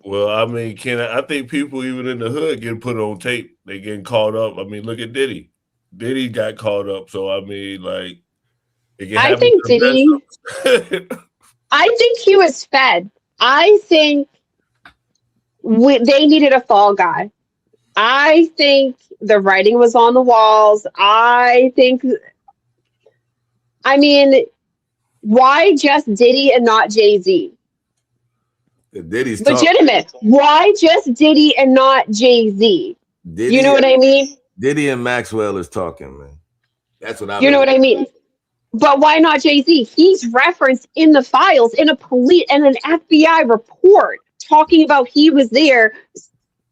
Well, I mean, I think people even in the hood get put on tape. They getting caught up. I mean, look at Diddy. Diddy got caught up. So I mean, like, I think Diddy. I think he was fed. I think they needed a fall guy. I think the writing was on the walls. I mean, why just Diddy and not Jay-Z? Diddy's legitimate. Why just Diddy and not Jay-Z? You know what I mean? Diddy and Maxwell is talking, man. That's what I You know what I mean? But why not Jay-Z? He's referenced in the files in an FBI report talking about he was there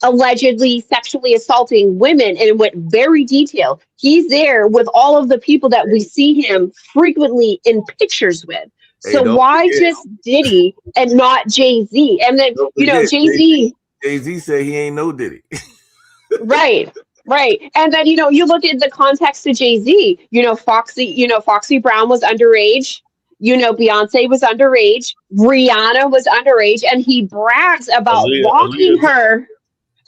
allegedly sexually assaulting women, and it went very detailed. He's there with all of the people that we see him frequently in pictures with. Hey, So don't why forget. just Diddy and not Jay-Z? And then, Don't you know, forget, Jay-Z. Jay-Z said he ain't no Diddy. Right. Right. And then, you know, you look at the context of Jay-Z, Foxy Brown was underage. Beyonce was underage. Rihanna was underage. And he brags about locking her.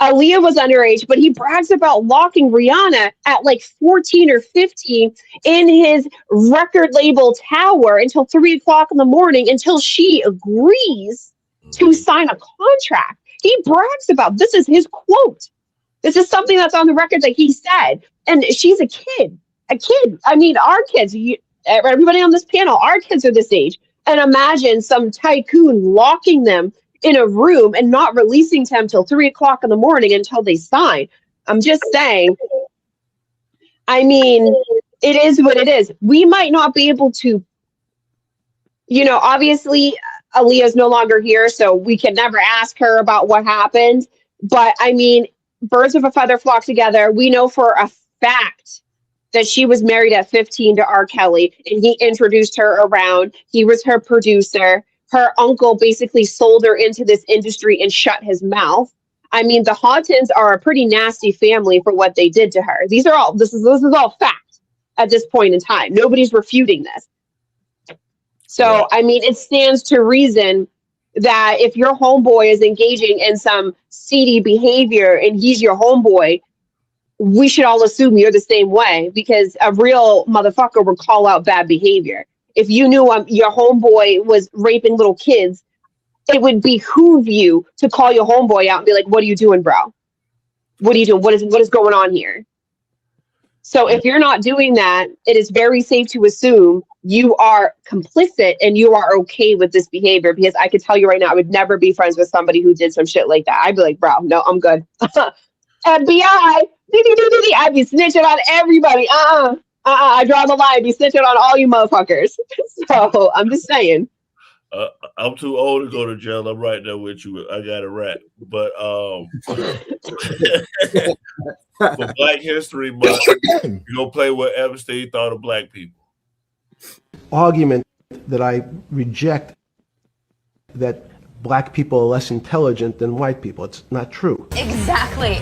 Aaliyah was underage, but he brags about locking Rihanna at like 14 or 15 in his record label tower until 3 o'clock in the morning until she agrees to sign a contract. He brags about this is his quote. This is something that's on the record that he said. And she's a kid. I mean, our kids, everybody on this panel, our kids are this age. And imagine some tycoon locking them in a room and not releasing them till 3 o'clock in the morning until they sign. I'm just saying, I mean, it is what it is. We might not be able to, obviously Aaliyah's no longer here, so we can never ask her about what happened. But I mean, birds of a feather flock together. We know for a fact that she was married at 15 to R. Kelly, and he introduced her around. He was her producer. Her uncle basically sold her into this industry and shut his mouth. I mean, the Haughtons are a pretty nasty family for what they did to her. This is all fact at this point in time. Nobody's refuting this. So, I mean, it stands to reason that if your homeboy is engaging in some seedy behavior and he's your homeboy, we should all assume you're the same way, because a real motherfucker would call out bad behavior. If you knew your homeboy was raping little kids, it would behoove you to call your homeboy out and be like, what are you doing, bro? What are you doing? What is going on here? So if you're not doing that, it is very safe to assume you are complicit and you are okay with this behavior, because I could tell you right now, I would never be friends with somebody who did some shit like that. I'd be like, bro, no, I'm good. FBI, I'd be snitching on everybody. I draw the line, be snitching on all you motherfuckers. So I'm just saying. I'm too old to go to jail. I'm right there with you. I got a rat. But for Black History Month, you gonna play what Epstein thought of black people. Argument that I reject, that black people are less intelligent than white people. It's not true. Exactly.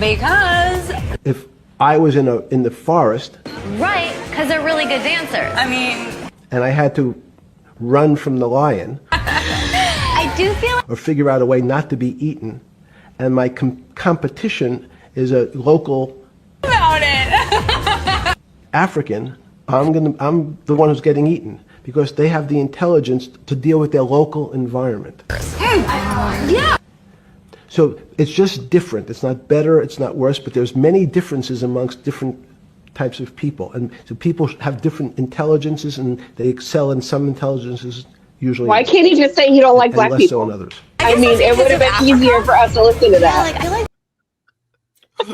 Because If I was in the forest, right, because they're really good dancers. I mean, and I had to run from the lion, I do feel or figure out a way not to be eaten, and my competition is a local about it. African, I'm the one who's getting eaten, because they have the intelligence to deal with their local environment. Yeah. So it's just different. It's not better, it's not worse, but there's many differences amongst different types of people. And so people have different intelligences, and they excel in some intelligences usually. Why can't he just say he don't like and black less people? so in others. I mean, it would have been easier for us to listen to that.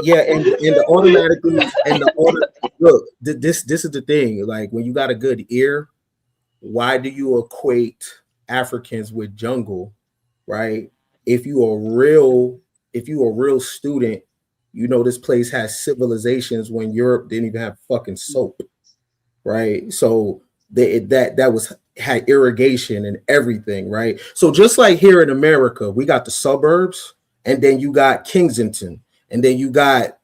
Yeah, and the automatically and the auto, look, this is the thing. Like, when you got a good ear, why do you equate Africans with jungle, right? If you a real student, you know this place has civilizations when Europe didn't even have fucking soap, right? So that had irrigation and everything, right? So just like here in America, we got the suburbs, and then you got Kensington, and then you got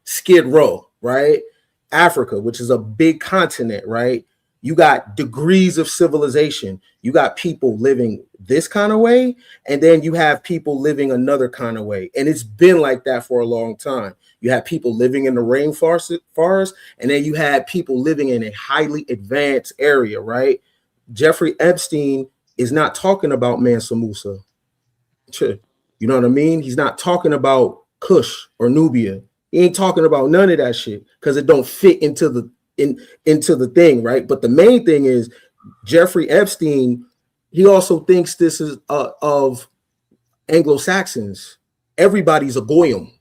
Skid Row, right? Africa, which is a big continent, right? You got degrees of civilization. You got people living this kind of way, and then you have people living another kind of way. And it's been like that for a long time. You have people living in the rainforest, and then you had people living in a highly advanced area, right? Jeffrey Epstein is not talking about Mansa Musa. You know what I mean? He's not talking about Kush or Nubia. He ain't talking about none of that shit, because it don't fit into the thing, right? But the main thing is Jeffrey Epstein, he also thinks this is of Anglo-Saxons. Everybody's a goyim.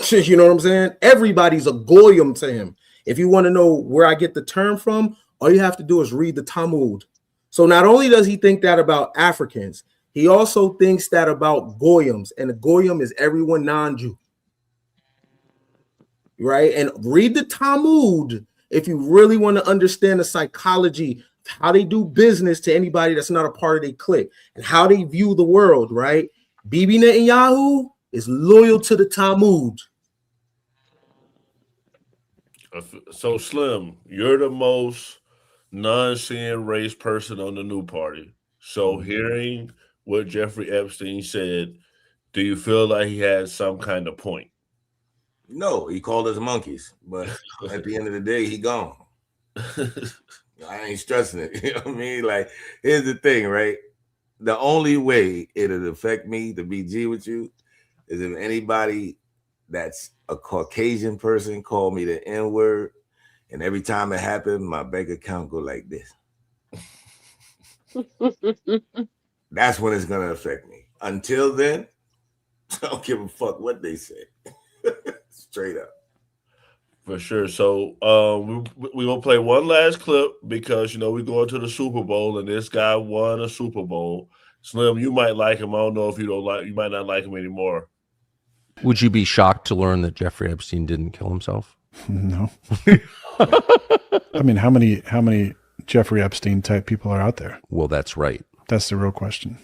You know what I'm saying? Everybody's a goyim to him. If you want to know where I get the term from, all you have to do is read the Talmud. So not only does he think that about Africans, he also thinks that about Goyams, and a Goyim is everyone non-Jew. Right? And read the Talmud if you really want to understand the psychology, how they do business to anybody that's not a part of their clique, and how they view the world, right? Bibi Netanyahu is loyal to the Talmud. So Slim, you're the most non-seeing race person on the new party. So hearing what Jeffrey Epstein said, do you feel like he had some kind of point? No, he called us monkeys, but at the end of the day, he gone. I ain't stressing it. You know what I mean? Like, here's the thing, right? The only way it'll affect me to be G with you is if anybody that's a Caucasian person called me the N-word, and every time it happened, my bank account go like this. That's when it's gonna affect me. Until then, I don't give a fuck what they say. Straight up. For sure. So we're gonna play one last clip because we're going to the Super Bowl and this guy won a Super Bowl. Slim, you might like him. I don't know if you might not like him anymore. Would you be shocked to learn that Jeffrey Epstein didn't kill himself? No. I mean, how many Jeffrey Epstein type people are out there? Well, that's right. That's the real question.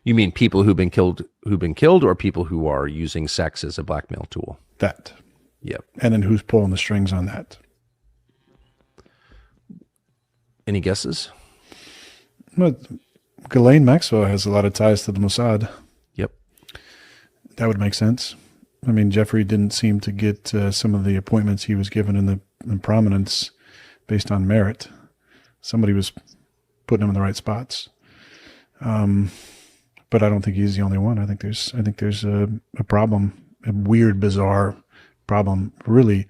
You mean people who've been killed, or people who are using sex as a blackmail tool? That. Yep. And then who's pulling the strings on that? Any guesses? Well, Ghislaine Maxwell has a lot of ties to the Mossad. Yep. That would make sense. I mean, Jeffrey didn't seem to get some of the appointments he was given in prominence based on merit. Somebody was putting him in the right spots. But I don't think he's the only one. I think there's a problem, a weird, bizarre problem, really,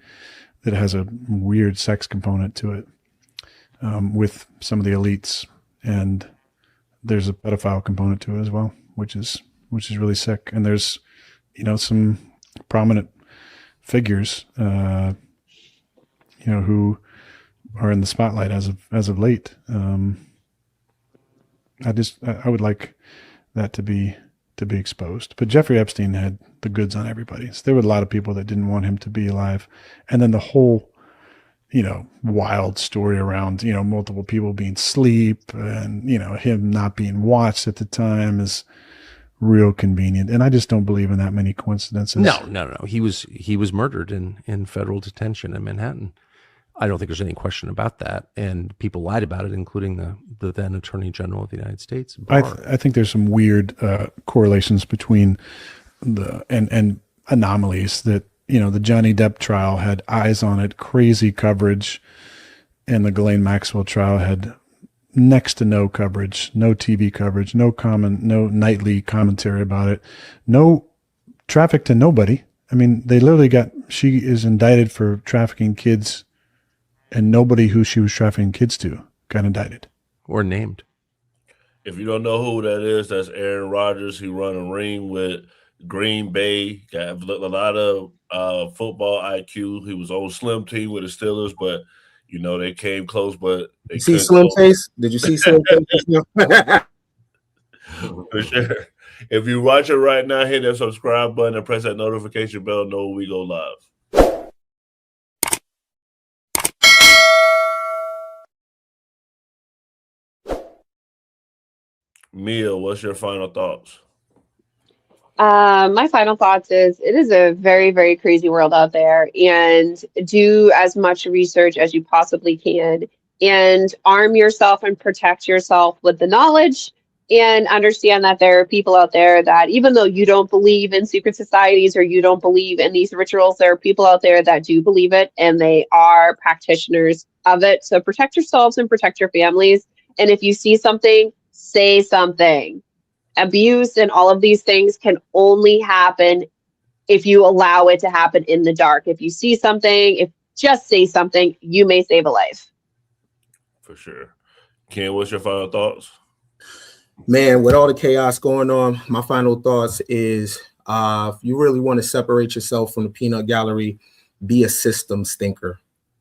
that has a weird sex component to it with some of the elites, and there's a pedophile component to it as well, which is really sick. And there's some prominent figures who are in the spotlight as of late. I would like that to be exposed. But Jeffrey Epstein had the goods on everybody. So there were a lot of people that didn't want him to be alive. And then the whole, wild story around, multiple people being asleep and, him not being watched at the time is real convenient. And I just don't believe in that many coincidences. No. He was murdered in federal detention in Manhattan. I don't think there's any question about that. And people lied about it, including the then Attorney General of the United States. I think there's some weird correlations between and anomalies that, the Johnny Depp trial had eyes on it, crazy coverage, and the Ghislaine Maxwell trial had next to no coverage, no TV coverage, no nightly commentary about it, no traffic to nobody. I mean, they literally she is indicted for trafficking kids, and nobody who she was trafficking kids to got indicted. Or named. If you don't know who that is, that's Aaron Rodgers. He run a ring with Green Bay. Got a lot of football IQ. He was on Slim team with the Steelers, but they came close. But they see Slim face? Did you see Slim face? For sure. If you watch it right now, hit that subscribe button and press that notification bell. Know when we go live. Mia, what's your final thoughts? My final thoughts is it is a very, very crazy world out there, and do as much research as you possibly can and arm yourself and protect yourself with the knowledge, and understand that there are people out there that, even though you don't believe in secret societies or you don't believe in these rituals, there are people out there that do believe it, and they are practitioners of it. So protect yourselves and protect your families. And if you see something, say something. Abuse and all of these things can only happen if you allow it to happen in the dark. If you see something, just say something, you may save a life. For sure. Ken, what's your final thoughts? Man, with all the chaos going on, my final thoughts is if you really want to separate yourself from the peanut gallery, be a systems thinker.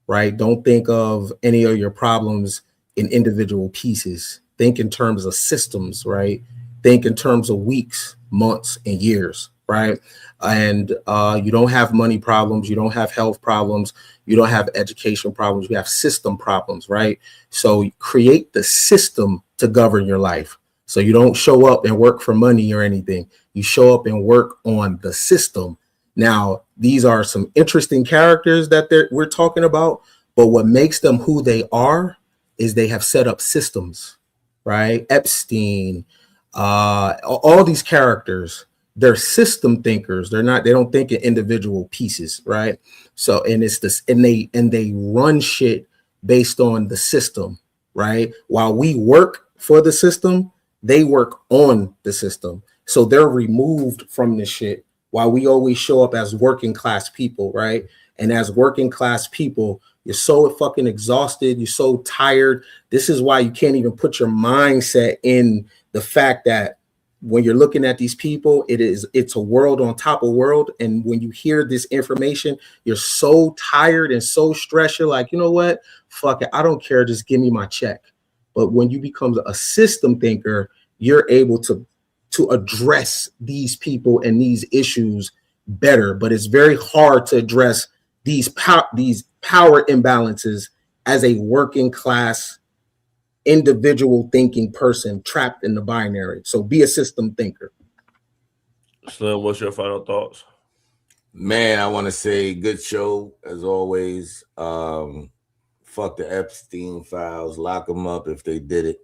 right? Don't think of any of your problems in individual pieces. Think in terms of systems, right? Think in terms of weeks, months, and years, right? And you don't have money problems, you don't have health problems, you don't have education problems, you have system problems, right? So create the system to govern your life. So you don't show up and work for money or anything. You show up and work on the system. Now, these are some interesting characters that we're talking about, but what makes them who they are is they have set up systems, right? Epstein, all these characters, they're system thinkers. They don't think in individual pieces, right? So, and it's this, and they run shit based on the system, right? While we work for the system, they work on the system. So they're removed from this shit while we always show up as working class people, right? And as working class people, you're so fucking exhausted. You're so tired. This is why you can't even put your mindset in the fact that when you're looking at these people, it's a world on top of world. And when you hear this information, you're so tired and so stressed. You're like, you know what? Fuck it. I don't care. Just give me my check. But when you become a system thinker, you're able to address these people and these issues better. But it's very hard to address these power imbalances as a working class individual thinking person trapped in the binary. So be a system thinker. Slim, what's your final thoughts? Man, I want to say good show as always. Fuck the Epstein files. Lock them up if they did it.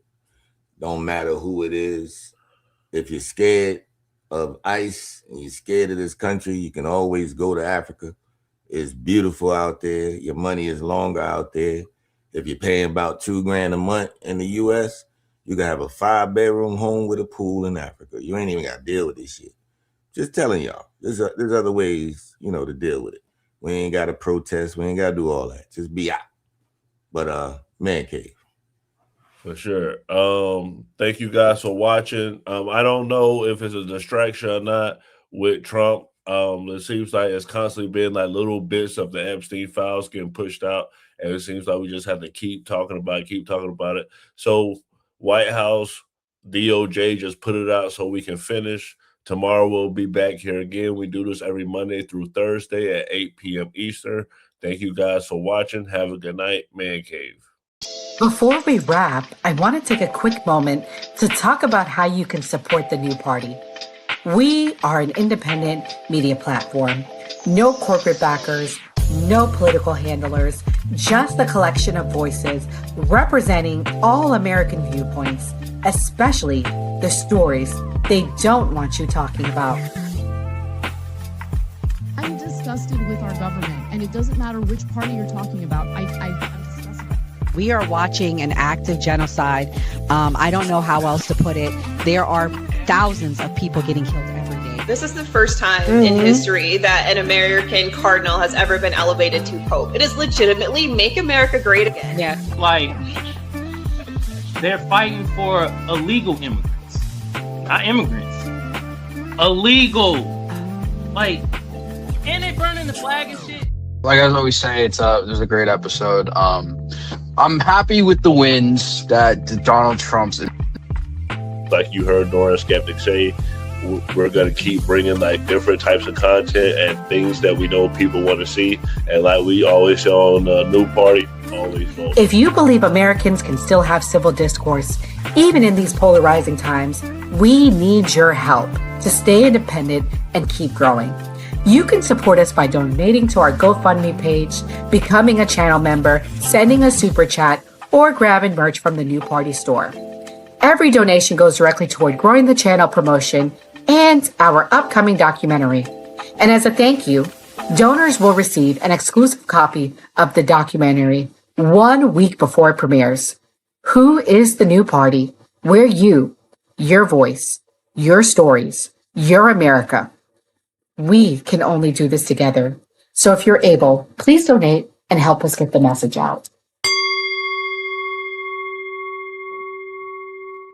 Don't matter who it is. If you're scared of ICE and you're scared of this country, you can always go to Africa. It's beautiful out there. Your money is longer out there. If you're paying about $2,000 a month in the US, you can have a 5-bedroom home with a pool in Africa. You ain't even got to deal with this shit. Just telling y'all, there's other ways, to deal with it. We ain't got to protest. We ain't got to do all that. Just be out. But man cave. For sure. Thank you guys for watching. I don't know if it's a distraction or not with Trump. It seems like it's constantly been like little bits of the Epstein files getting pushed out. And it seems like we just have to keep talking about it. So White House, DOJ just put it out so we can finish. Tomorrow we'll be back here again. We do this every Monday through Thursday at 8 p.m. Eastern. Thank you guys for watching. Have a good night. Man Cave. Before we wrap, I want to take a quick moment to talk about how you can support the new party. We are an independent media platform. No corporate backers, no political handlers, just a collection of voices representing all American viewpoints, especially the stories they don't want you talking about. I'm disgusted with our government, and it doesn't matter which party you're talking about. I'm disgusted. We are watching an active genocide. I don't know how else to put it. There are thousands of people getting killed every day. This is the first time in history that an American cardinal has ever been elevated to pope. It is legitimately make America great again. Yeah. Like, they're fighting for illegal immigrants, not immigrants. Illegal. Like, and they burning the flag and shit. Like I always say, it was a great episode. I'm happy with the wins that Donald Trump's. Like you heard Nora Skeptic say, we're going to keep bringing like different types of content and things that we know people want to see. And like we always say on the new party, always vote. If you believe Americans can still have civil discourse, even in these polarizing times, we need your help to stay independent and keep growing. You can support us by donating to our GoFundMe page, becoming a channel member, sending a super chat, or grabbing merch from the New Party store. Every donation goes directly toward growing the channel promotion and our upcoming documentary. And as a thank you, donors will receive an exclusive copy of the documentary 1 week before it premieres. Who is the New Party? We're you, your voice, your stories, your America. We can only do this together. So if you're able, please donate and help us get the message out.